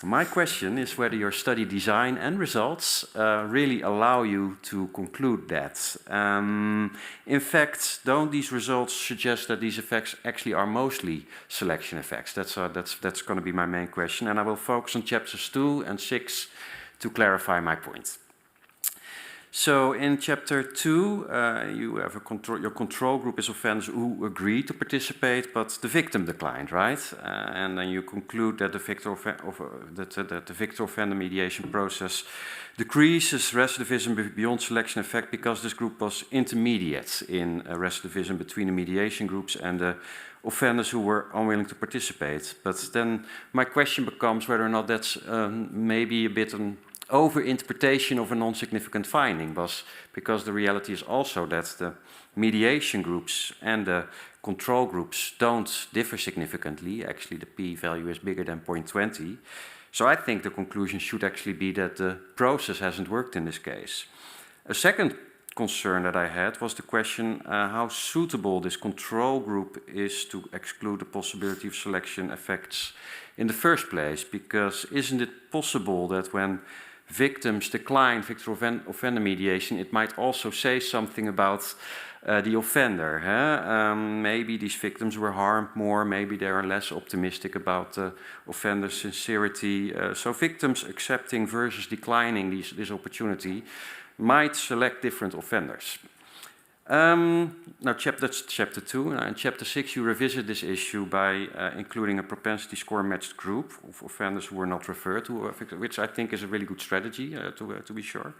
My question is whether your study design and results really allow you to conclude that. In fact, don't these results suggest that these effects actually are mostly selection effects? That's going to be my main question, and I will focus on chapters 2 and 6 to clarify my point. So in chapter 2, you have your control group is offenders who agree to participate, but the victim declined, right? And then you conclude that the victim-offender mediation process decreases recidivism beyond selection effect because this group was intermediate in recidivism between the mediation groups and the offenders who were unwilling to participate. But then my question becomes whether or not that's maybe a bit an over-interpretation of a non-significant finding, because the reality is also that the mediation groups and the control groups don't differ significantly. Actually, the p-value is bigger than 0.20. So I think the conclusion should actually be that the process hasn't worked in this case. A second concern that I had was the question how suitable this control group is to exclude the possibility of selection effects in the first place, because isn't it possible that when victims decline victim-offender mediation, it might also say something about the offender. Maybe these victims were harmed more, maybe they are less optimistic about the offender's sincerity. So victims accepting versus declining this opportunity might select different offenders. That's chapter 2. In chapter 6, you revisit this issue by including a propensity score matched group of offenders who were not referred to, which I think is a really good strategy, to be sure.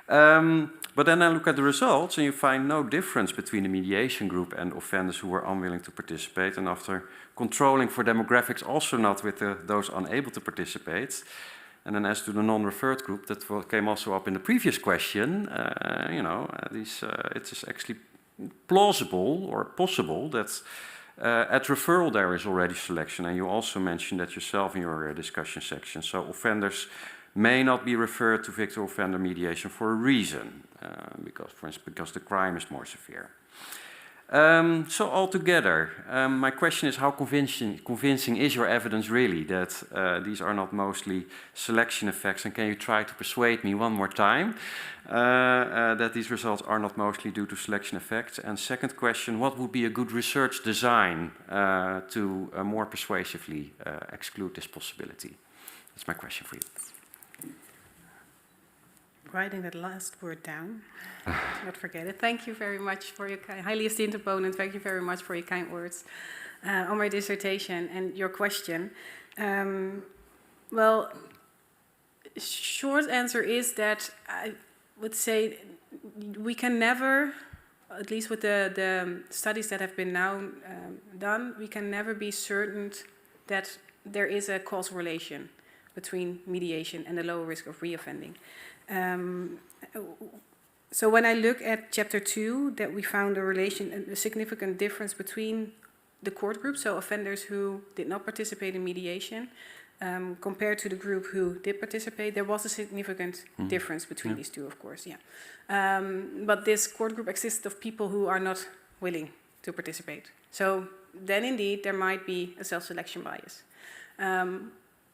But then I look at the results, and you find no difference between the mediation group and offenders who were unwilling to participate. And after controlling for demographics, also not with those unable to participate, And then as to the non-referred group, that came also up in the previous question, it is actually plausible or possible that at referral there is already selection. And you also mentioned that yourself in your discussion section. So offenders may not be referred to victor-offender mediation for a reason, because, for instance, because the crime is more severe. So altogether, my question is how convincing is your evidence really that these are not mostly selection effects, and can you try to persuade me one more time that these results are not mostly due to selection effects? And second question, what would be a good research design to more persuasively exclude this possibility? That's my question for you. Writing that last word down, not forget it. Thank you very much for your highly esteemed opponent. Thank you very much for your kind words on my dissertation and your question. Well, short answer is that I would say we can never, at least with the studies that have been now done, we can never be certain that there is a causal relation between mediation and the lower risk of reoffending. So when I look at chapter 2, that we found a significant difference between the court group, so offenders who did not participate in mediation, compared to the group who did participate, there was a significant difference between these two, of course, but this court group existed of people who are not willing to participate. So then indeed there might be a self-selection bias.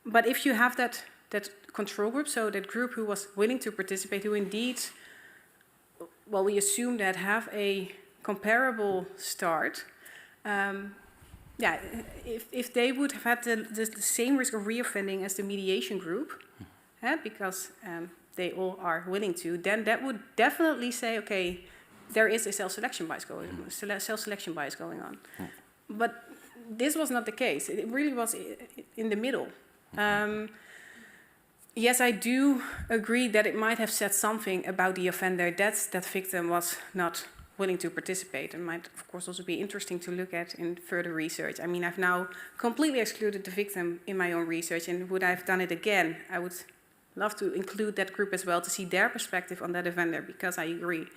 But if you have that control group, so that group who was willing to participate, who indeed, well, we assume that have a comparable start, if they would have had the same risk of reoffending as the mediation group, because they all are willing to, then that would definitely say, okay, there is a self-selection bias going on. But this was not the case. It really was in the middle. Yes, I do agree that it might have said something about the offender that victim was not willing to participate, and might, of course, also be interesting to look at in further research. I mean, I've now completely excluded the victim in my own research, and would I have done it again, I would love to include that group as well to see their perspective on that offender, because I agree.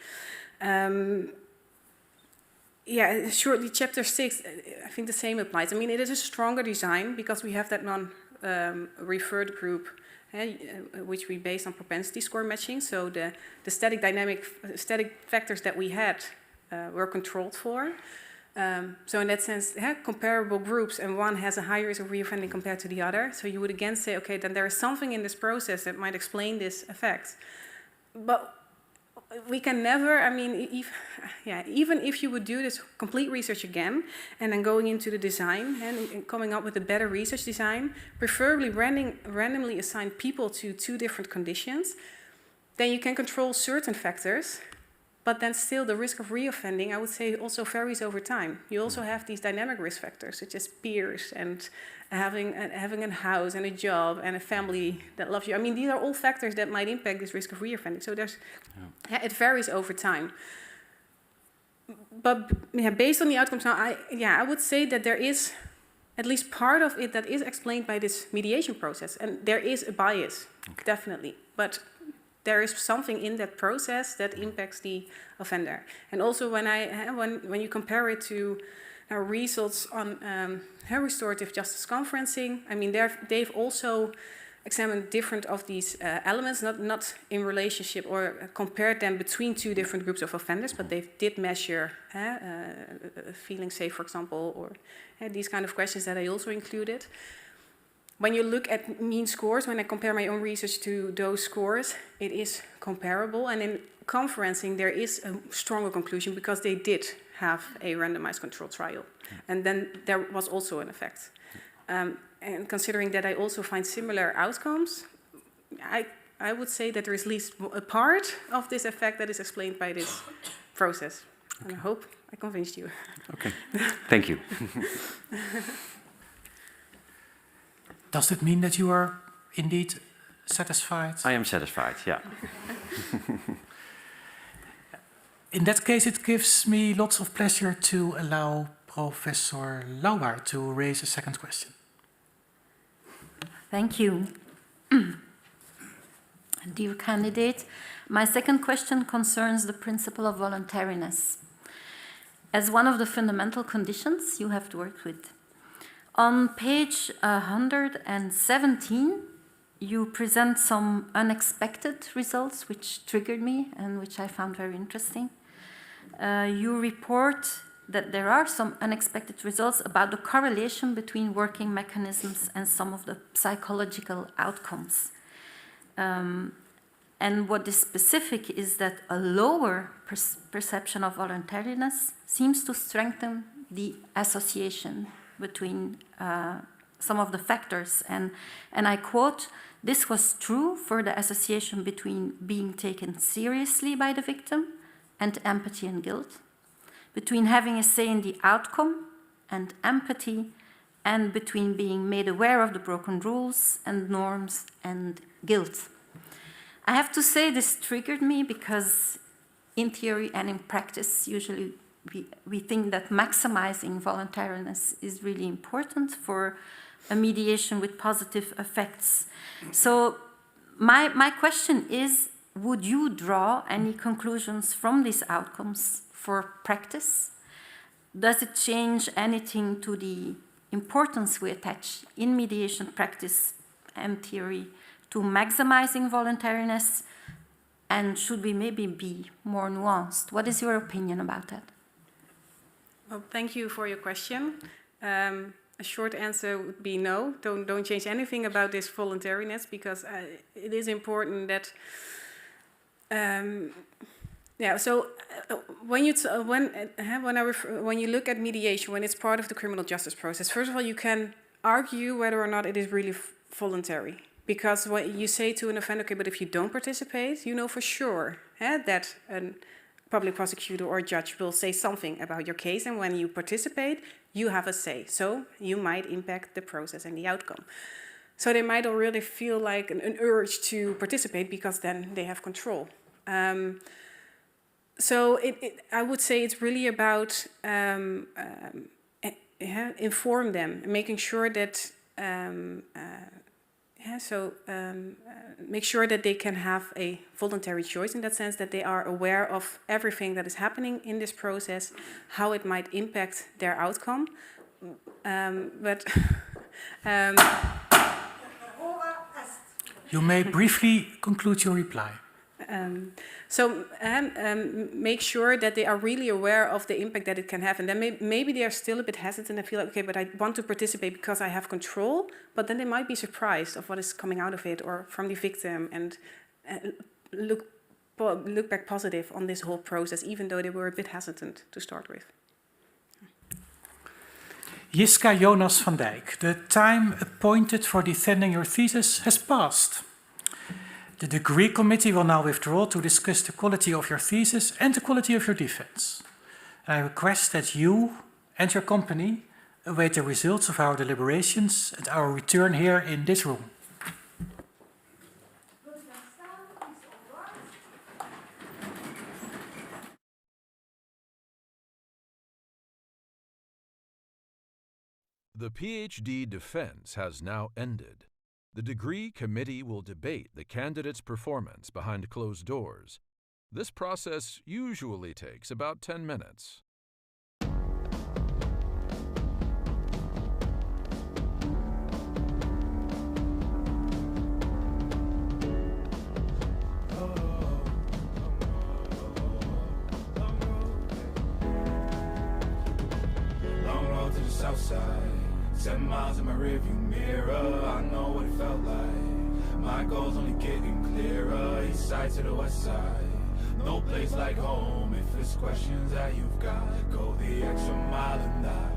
Shortly, chapter 6, I think the same applies. I mean, it is a stronger design because we have that non-referred group, which we based on propensity score matching. So the static factors that we had were controlled for. So in that sense, comparable groups, and one has a higher risk of reoffending compared to the other. So you would again say, okay, then there is something in this process that might explain this effect. But we can never, I mean, even if you would do this complete research again, and then going into the design and coming up with a better research design, preferably randomly assign people to 2 different conditions, then you can control certain factors, but then still the risk of reoffending, I would say, also varies over time. You also have these dynamic risk factors, such as peers and having a house and a job and a family that loves you. I mean, these are all factors that might impact this risk of reoffending. So it varies over time. But based on the outcomes now, I would say that there is at least part of it that is explained by this mediation process, and there is a bias, definitely. But there is something in that process that impacts the offender. And also when you compare it to our results on restorative justice conferencing, I mean, they've also examined different of these elements, not in relationship or compared them between 2 different groups of offenders, but they did measure feeling safe, for example, or these kind of questions that I also included. When you look at mean scores, when I compare my own research to those scores, it is comparable. And in conferencing, there is a stronger conclusion because they did have a randomized controlled trial. And then there was also an effect. And considering that I also find similar outcomes, I would say that there is at least a part of this effect that is explained by this process. Okay. And I hope I convinced you. Okay, thank you. Does it mean that you are indeed satisfied? I am satisfied, yeah. In that case, it gives me lots of pleasure to allow Professor Laart to raise a second question. Thank you. Dear candidate, my second question concerns the principle of voluntariness as one of the fundamental conditions you have to work with. On page 117, you present some unexpected results which triggered me and which I found very interesting. You report that there are some unexpected results about the correlation between working mechanisms and some of the psychological outcomes. And what is specific is that a lower perception of voluntariness seems to strengthen the association between some of the factors. And I quote, "This was true for the association between being taken seriously by the victim and empathy and guilt, between having a say in the outcome and empathy, and between being made aware of the broken rules and norms and guilt." I have to say this triggered me because in theory and in practice, usually we think that maximizing voluntariness is really important for a mediation with positive effects. So my question is, would you draw any conclusions from these outcomes for practice? Does it change anything to the importance we attach in mediation practice and theory to maximizing voluntariness? And should we maybe be more nuanced? What is your opinion about that? Well, thank you for your question. A short answer would be no. Don't change anything about this voluntariness, because it is important that. When you look at mediation, when it's part of the criminal justice process, first of all, you can argue whether or not it is really voluntary. Because what you say to an offender, okay, but if you don't participate, you know for sure that a public prosecutor or a judge will say something about your case, and when you participate, you have a say. So you might impact the process and the outcome. So they might already feel like an urge to participate because then they have control. So I would say it's really about inform them, making sure that make sure that they can have a voluntary choice, in that sense that they are aware of everything that is happening in this process, how it might impact their outcome. You may briefly conclude your reply. Make sure that they are really aware of the impact that it can have. And then maybe they are still a bit hesitant and feel like, okay, but I want to participate because I have control. But then they might be surprised of what is coming out of it or from the victim, and look back positive on this whole process, even though they were a bit hesitant to start with. Jiska Jonas-van Dijk, the time appointed for defending your thesis has passed. The degree committee will now withdraw to discuss the quality of your thesis and the quality of your defense. I request that you and your company await the results of our deliberations and our return here in this room. The PhD defense has now ended. The degree committee will debate the candidate's performance behind closed doors. This process usually takes about 10 minutes. Long road to the south side. 7 miles in my rearview mirror, I know what it felt like. My goals only getting clearer, east side to the west side. No place like home, if it's questions that you've got, go the extra mile and that.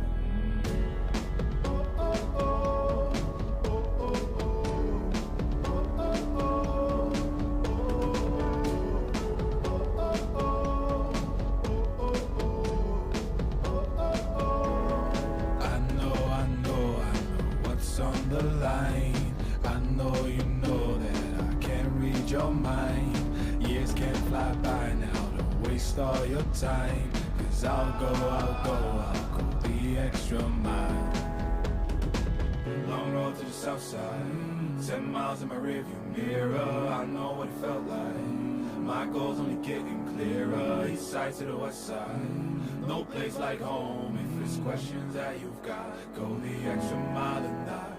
On the line, I know you know that I can't read your mind. Years can't fly by now, don't waste all your time. Cause I'll go the extra mile. Long road to the south side, 10 miles in my rearview mirror. I know what it felt like. My goals only getting clearer. East side to the west side, no place like home. If it's questions that you've got, go the extra mile and die.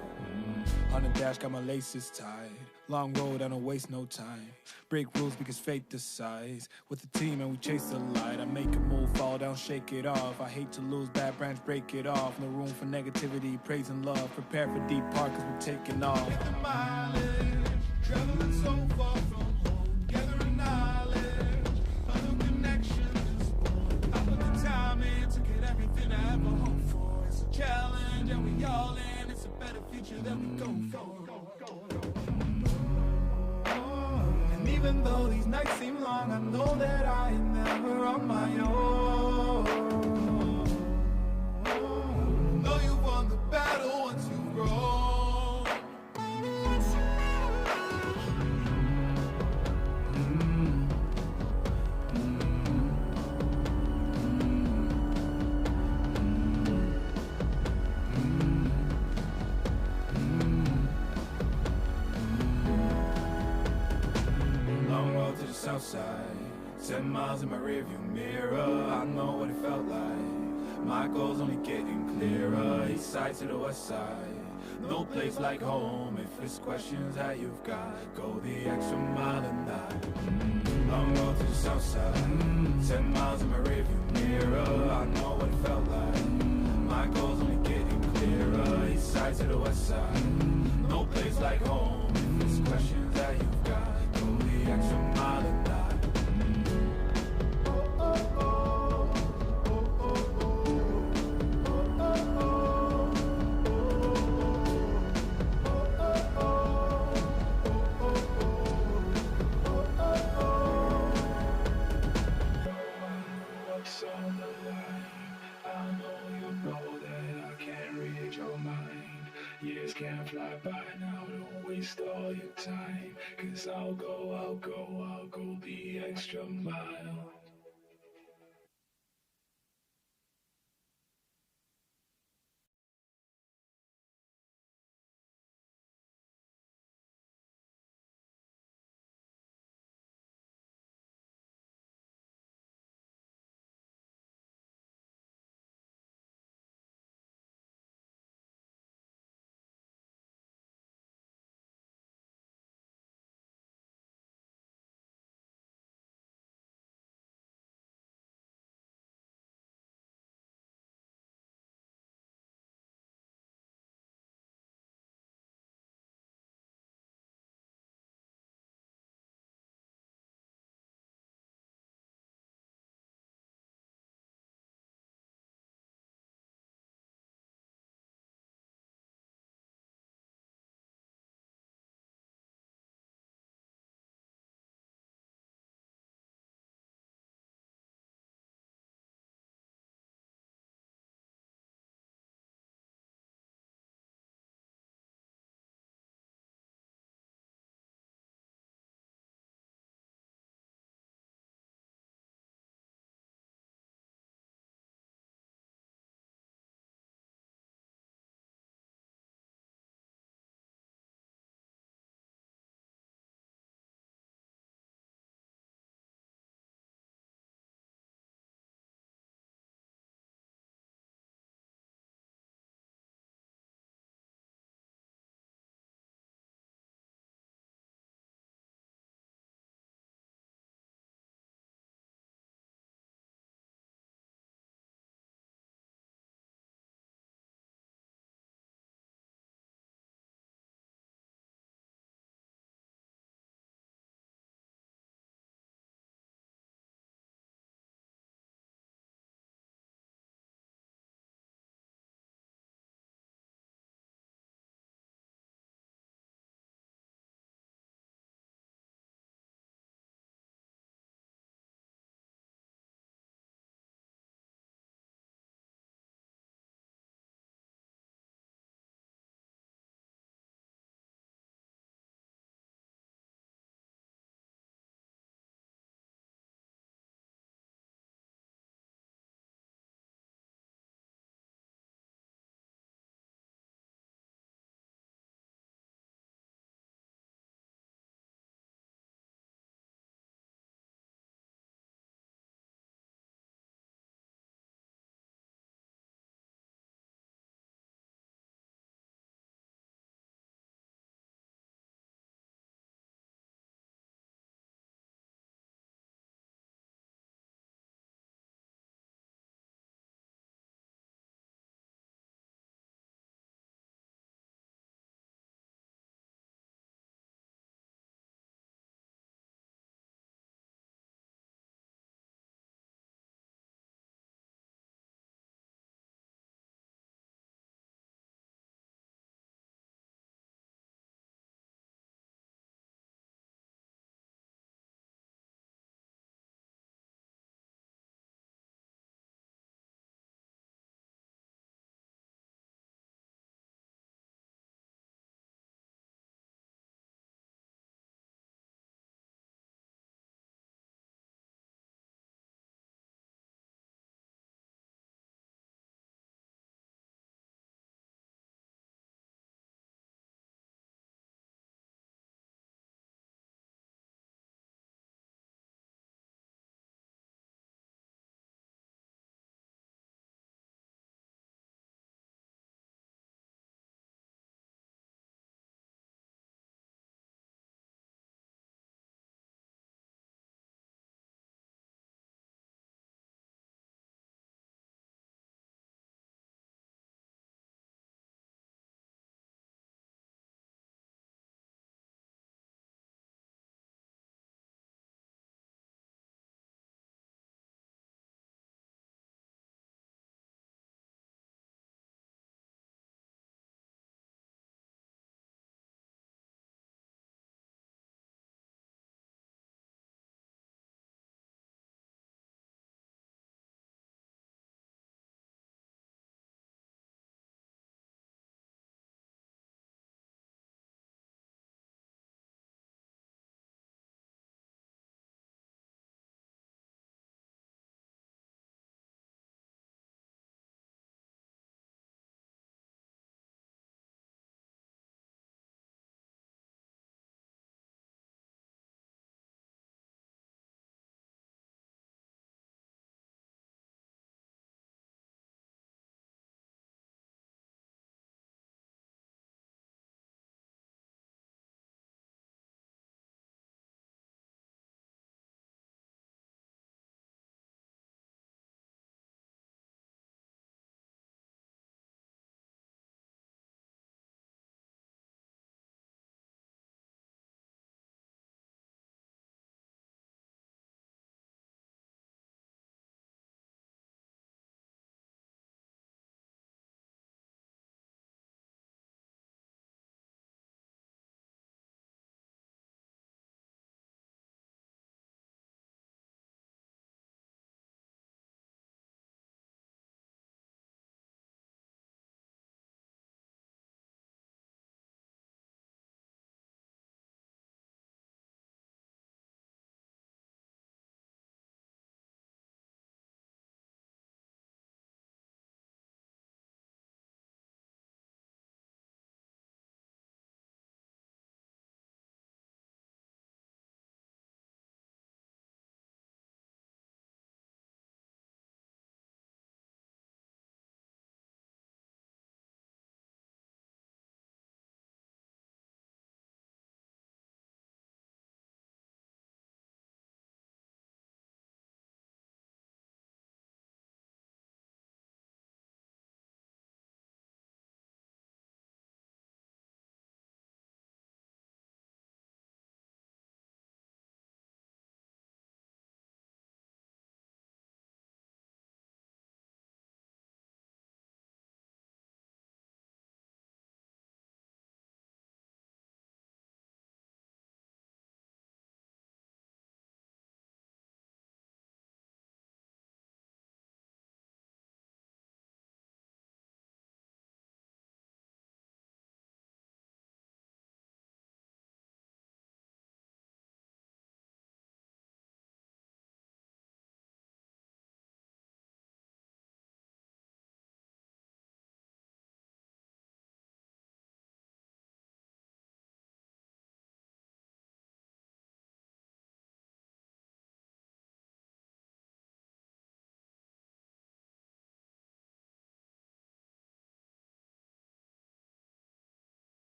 On the dash, got my laces tied. Long road, I don't waste no time. Break rules because fate decides. With the team and we chase the light. I make a move, fall down, shake it off. I hate to lose, bad branch, break it off. No room for negativity, praise and love. Prepare for deep part cause we're taking off. The mileage, traveling so far from home. Gathering knowledge, other connections. I put the time in to get everything I ever hoped for. It's a challenge and we all in. It's a better future that we go for. Even though these nights seem long, I know that I am never on my own. Know you've won the battle once you've grown. South side, 10 miles in my rearview mirror. I know what it felt like. My goals only getting clearer. East side to the west side, no place like home. If it's questions that you've got, go the extra mile and die. Long road to the south side, 10 miles in my rearview mirror. I know what it felt like. My goals only getting clearer. East side to the west side, no place like home. If it's questions that you've got, go the extra mile and die. Years can't fly by now, don't waste all your time. Cause I'll go the extra mile.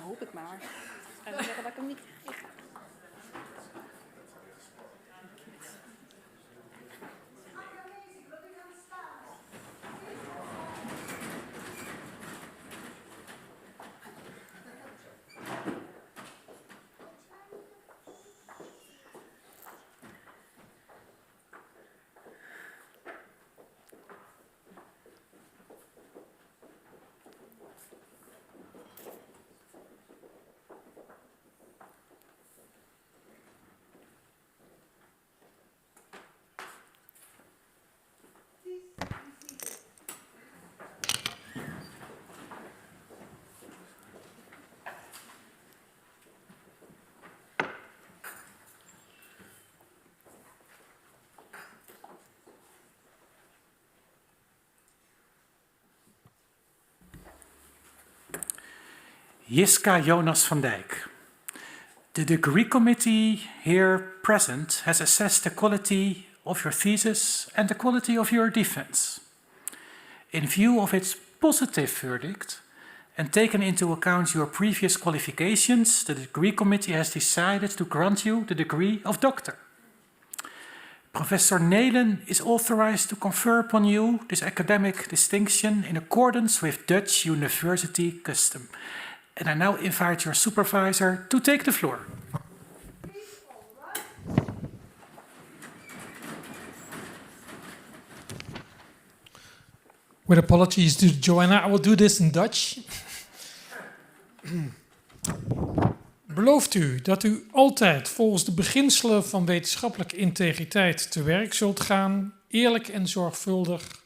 Dat hoop ik maar. En dan zeggen dat ik hem niet krijg. Jiska Jonas-van Dijk. The degree committee here present has assessed the quality of your thesis and the quality of your defense. In view of its positive verdict and taken into account your previous qualifications, the degree committee has decided to grant you the degree of doctor. Professor Nelen is authorized to confer upon you this academic distinction in accordance with Dutch university custom. And I now invite your supervisor to take the floor. With apologies to Joanna, I will do this in Dutch. Belooft u dat u altijd volgens de beginselen van wetenschappelijke integriteit te werk zult gaan, eerlijk en zorgvuldig,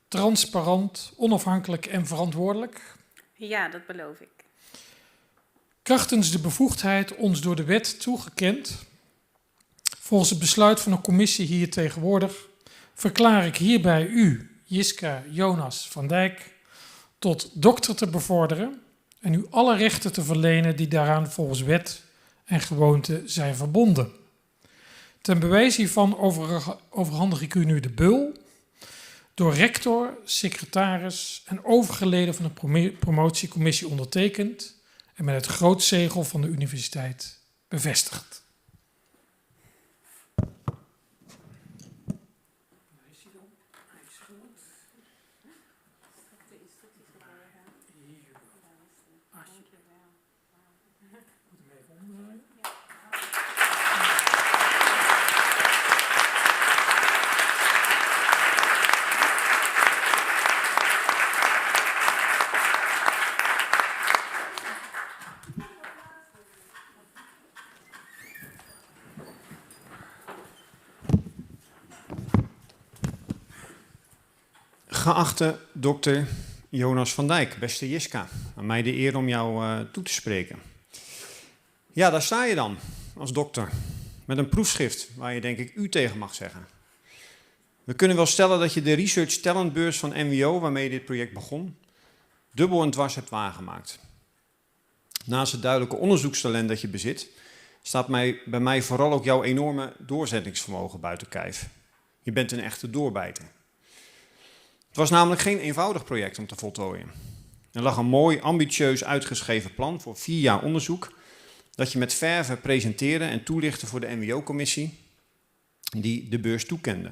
transparant, onafhankelijk en verantwoordelijk? Ja, dat beloof ik. Krachtens de bevoegdheid ons door de wet toegekend, volgens het besluit van een commissie hier tegenwoordig, verklaar ik hierbij u, Jiska Jonas-van Dijk, tot dokter te bevorderen en u alle rechten te verlenen die daaraan volgens wet en gewoonte zijn verbonden. Ten bewijze hiervan overhandig ik u nu de beul, door rector, secretaris en overige leden van de promotiecommissie ondertekend en met het grootzegel van de universiteit bevestigd. Geachte dokter Jonas-van Dijk, beste Jiska, aan mij de eer om jou toe te spreken. Ja, daar sta je dan, als dokter, met een proefschrift waar je denk ik u tegen mag zeggen. We kunnen wel stellen dat je de Research Talentbeurs van NWO, waarmee dit project begon, dubbel en dwars hebt waargemaakt. Naast het duidelijke onderzoekstalent dat je bezit, staat bij mij vooral ook jouw enorme doorzettingsvermogen buiten kijf. Je bent een echte doorbijter. Het was namelijk geen eenvoudig project om te voltooien. Er lag een mooi, ambitieus uitgeschreven plan voor 4 jaar onderzoek dat je met verve presenteerde en toelichtte voor de NWO-commissie die de beurs toekende.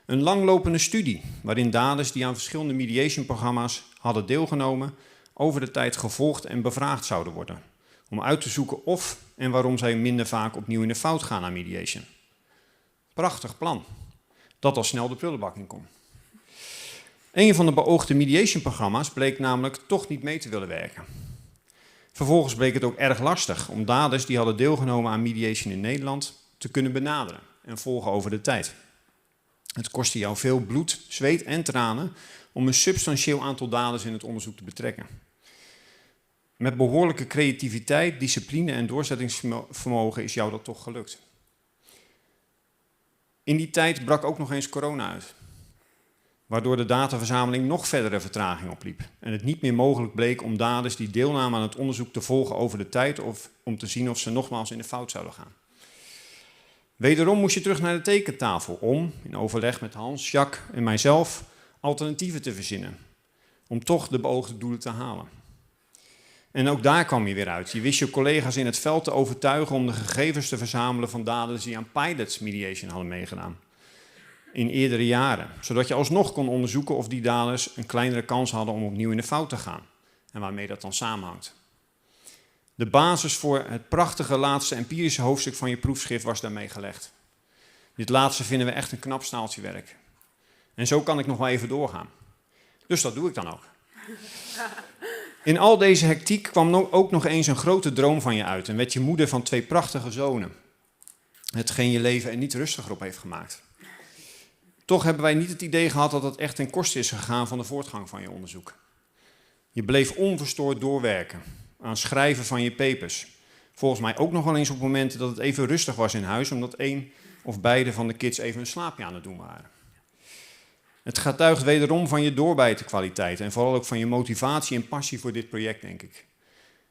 Een langlopende studie waarin daders die aan verschillende mediation-programma's hadden deelgenomen over de tijd gevolgd en bevraagd zouden worden, om uit te zoeken of en waarom zij minder vaak opnieuw in de fout gaan aan mediation. Prachtig plan, dat al snel de prullenbak in kon. Een van de beoogde mediation-programma's bleek namelijk toch niet mee te willen werken. Vervolgens bleek het ook erg lastig om daders die hadden deelgenomen aan mediation in Nederland te kunnen benaderen en volgen over de tijd. Het kostte jou veel bloed, zweet en tranen om een substantieel aantal daders in het onderzoek te betrekken. Met behoorlijke creativiteit, discipline en doorzettingsvermogen is jou dat toch gelukt. In die tijd brak ook nog eens corona uit, waardoor de dataverzameling nog verdere vertraging opliep en het niet meer mogelijk bleek om daders die deelnamen aan het onderzoek te volgen over de tijd of om te zien of ze nogmaals in de fout zouden gaan. Wederom moest je terug naar de tekentafel om, in overleg met Hans, Jacques en mijzelf, alternatieven te verzinnen, om toch de beoogde doelen te halen. En ook daar kwam je weer uit. Je wist je collega's in het veld te overtuigen om de gegevens te verzamelen van daders die aan pilot mediation hadden meegedaan. In eerdere jaren. Zodat je alsnog kon onderzoeken of die daders een kleinere kans hadden om opnieuw in de fout te gaan. En waarmee dat dan samenhangt. De basis voor het prachtige laatste empirische hoofdstuk van je proefschrift was daarmee gelegd. Dit laatste vinden we echt een knap staaltje werk. En zo kan ik nog wel even doorgaan. Dus dat doe ik dan ook. In al deze hectiek kwam ook nog eens een grote droom van je uit en werd je moeder van 2 prachtige zonen. Hetgeen je leven er niet rustiger op heeft gemaakt. Toch hebben wij niet het idee gehad dat het echt ten koste is gegaan van de voortgang van je onderzoek. Je bleef onverstoord doorwerken aan schrijven van je papers. Volgens mij ook nog wel eens op momenten dat het even rustig was in huis, omdat 1 of beide van de kids even een slaapje aan het doen waren. Het getuigt wederom van je doorbijtenkwaliteit en vooral ook van je motivatie en passie voor dit project, denk ik.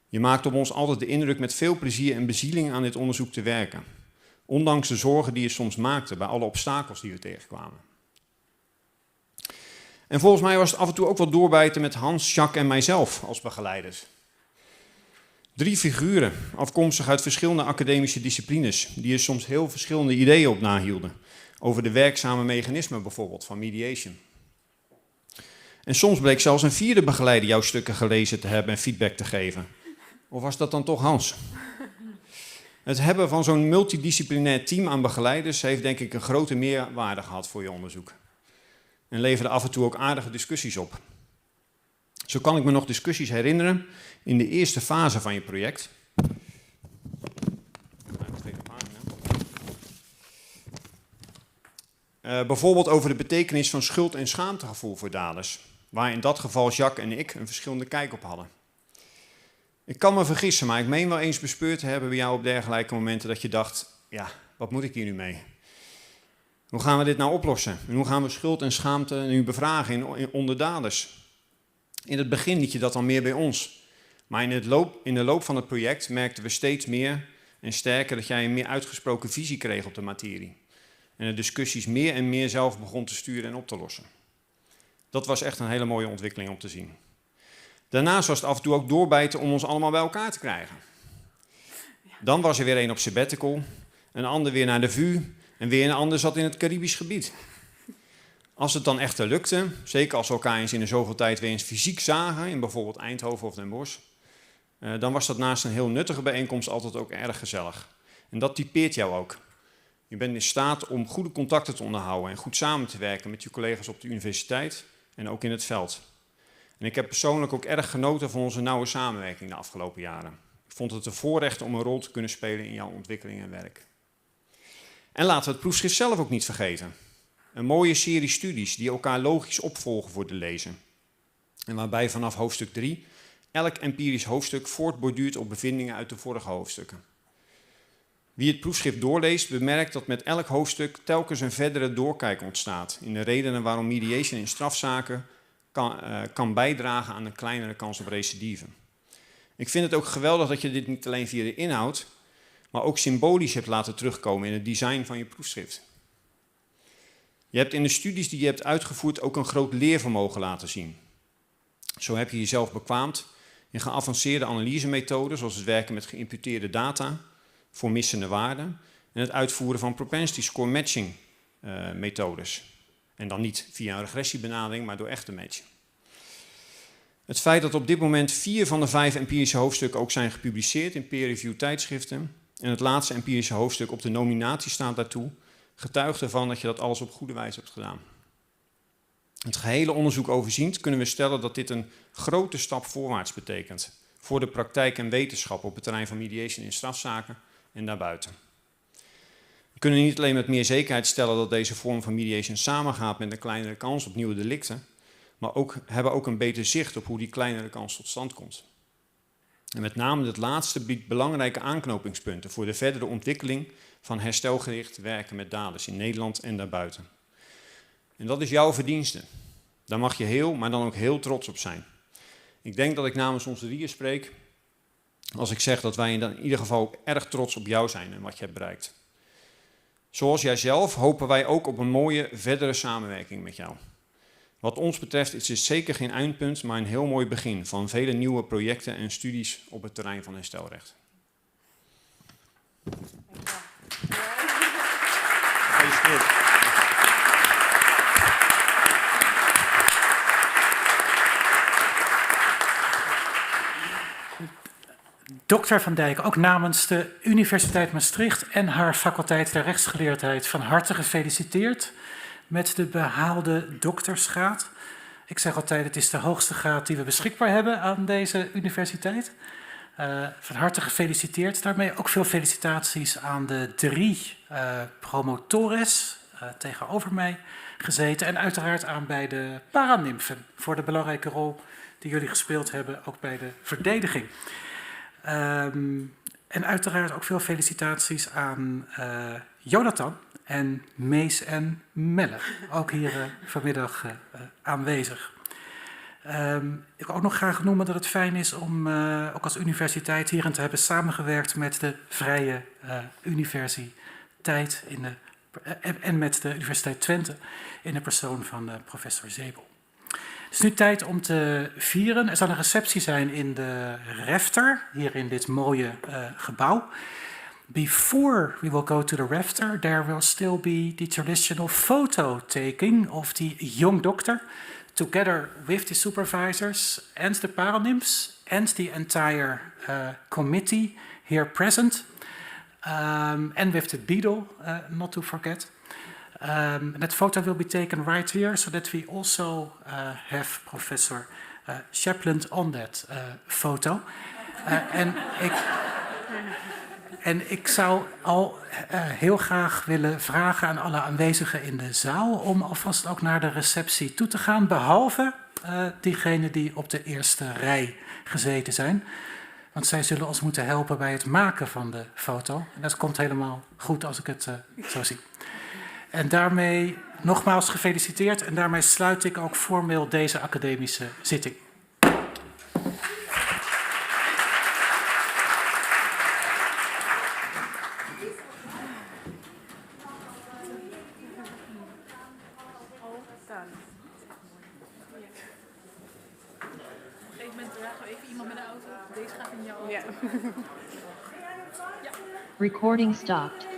Je maakt op ons altijd de indruk met veel plezier en bezieling aan dit onderzoek te werken. Ondanks de zorgen die je soms maakte bij alle obstakels die we tegenkwamen. En volgens mij was het af en toe ook wel doorbijten met Hans, Jacques en mijzelf als begeleiders. 3 figuren, afkomstig uit verschillende academische disciplines, die er soms heel verschillende ideeën op nahielden. Over de werkzame mechanismen bijvoorbeeld van mediation. En soms bleek zelfs een 4e begeleider jouw stukken gelezen te hebben en feedback te geven. Of was dat dan toch Hans? Het hebben van zo'n multidisciplinair team aan begeleiders heeft denk ik een grote meerwaarde gehad voor je onderzoek. En leverde af en toe ook aardige discussies op. Zo kan ik me nog discussies herinneren in de eerste fase van je project. Bijvoorbeeld over de betekenis van schuld- en schaamtegevoel voor daders, waar in dat geval Jacques en ik een verschillende kijk op hadden. Ik kan me vergissen, maar ik meen wel eens bespeurd te hebben bij jou op dergelijke momenten dat je dacht, ja, wat moet ik hier nu mee? Hoe gaan we dit nou oplossen? En hoe gaan we schuld en schaamte nu bevragen onder daders? In het begin liet je dat dan meer bij ons, maar in de loop van het project merkten we steeds meer en sterker dat jij een meer uitgesproken visie kreeg op de materie. En de discussies meer en meer zelf begon te sturen en op te lossen. Dat was echt een hele mooie ontwikkeling om te zien. Daarnaast was het af en toe ook doorbijten om ons allemaal bij elkaar te krijgen. Dan was er weer een op sabbatical, een ander weer naar de VU en weer een ander zat in het Caribisch gebied. Als het dan echter lukte, zeker als we elkaar eens in de zoveel tijd weer eens fysiek zagen, in bijvoorbeeld Eindhoven of Den Bosch, dan was dat naast een heel nuttige bijeenkomst altijd ook erg gezellig. En dat typeert jou ook. Je bent in staat om goede contacten te onderhouden en goed samen te werken met je collega's op de universiteit en ook in het veld. En ik heb persoonlijk ook erg genoten van onze nauwe samenwerking de afgelopen jaren. Ik vond het een voorrecht om een rol te kunnen spelen in jouw ontwikkeling en werk. En laten we het proefschrift zelf ook niet vergeten. Een mooie serie studies die elkaar logisch opvolgen voor de lezer. En waarbij vanaf hoofdstuk 3 elk empirisch hoofdstuk voortborduurt op bevindingen uit de vorige hoofdstukken. Wie het proefschrift doorleest, bemerkt dat met elk hoofdstuk telkens een verdere doorkijk ontstaat in de redenen waarom mediation in strafzaken kan bijdragen aan een kleinere kans op recidive. Ik vind het ook geweldig dat je dit niet alleen via de inhoud, maar ook symbolisch hebt laten terugkomen in het design van je proefschrift. Je hebt in de studies die je hebt uitgevoerd ook een groot leervermogen laten zien. Zo heb je jezelf bekwaamd in geavanceerde analysemethoden, zoals het werken met geïmputeerde data voor missende waarden en het uitvoeren van propensity score matching methodes. En dan niet via een regressiebenadering, maar door echt te matchen. Het feit dat op dit moment 4 van de 5 empirische hoofdstukken ook zijn gepubliceerd in peer-reviewed tijdschriften en het laatste empirische hoofdstuk op de nominatie staat daartoe, getuigt ervan dat je dat alles op goede wijze hebt gedaan. Het gehele onderzoek overziend kunnen we stellen dat dit een grote stap voorwaarts betekent voor de praktijk en wetenschap op het terrein van mediation in strafzaken en daarbuiten. We kunnen niet alleen met meer zekerheid stellen dat deze vorm van mediation samengaat met een kleinere kans op nieuwe delicten, maar hebben ook een beter zicht op hoe die kleinere kans tot stand komt. En met name het laatste biedt belangrijke aanknopingspunten voor de verdere ontwikkeling van herstelgericht werken met daders in Nederland en daarbuiten. En dat is jouw verdienste. Daar mag je heel, maar dan ook heel trots op zijn. Ik denk dat ik namens ons drieën spreek als ik zeg dat wij in ieder geval ook erg trots op jou zijn en wat je hebt bereikt. Zoals jijzelf hopen wij ook op een mooie verdere samenwerking met jou. Wat ons betreft is dit zeker geen eindpunt, maar een heel mooi begin van vele nieuwe projecten en studies op het terrein van herstelrecht. Gefeliciteerd. Dr. Van Dijk, ook namens de Universiteit Maastricht en haar faculteit der rechtsgeleerdheid van harte gefeliciteerd met de behaalde doktersgraad. Ik zeg altijd, het is de hoogste graad die we beschikbaar hebben aan deze universiteit. Van harte gefeliciteerd. Daarmee ook veel felicitaties aan de 3 promotores tegenover mij gezeten. En uiteraard aan beide paranimfen voor de belangrijke rol die jullie gespeeld hebben, ook bij de verdediging. En uiteraard ook veel felicitaties aan Jonathan en Mees en Melle, ook hier vanmiddag aanwezig. Ik wil ook nog graag noemen dat het fijn is om ook als universiteit hierin te hebben samengewerkt met de Vrije Universiteit en met de Universiteit Twente in de persoon van professor Zebel. Het is nu tijd om te vieren. Er zal een receptie zijn in de Refter, hier in dit mooie gebouw. Before we will go to the Refter, there will still be the traditional photo taking of the young doctor, together with the supervisors and the paranimfs and the entire committee here present, and with the beadle, not to forget. That photo will be taken right here, so that we also have Professor Shapland on that photo. En ik zou al heel graag willen vragen aan alle aanwezigen in de zaal om alvast ook naar de receptie toe te gaan, behalve diegenen die op de eerste rij gezeten zijn. Want zij zullen ons moeten helpen bij het maken van de foto. En dat komt helemaal goed als ik het zo zie. En daarmee nogmaals gefeliciteerd en daarmee sluit ik ook formeel deze academische zitting. Recording stopped.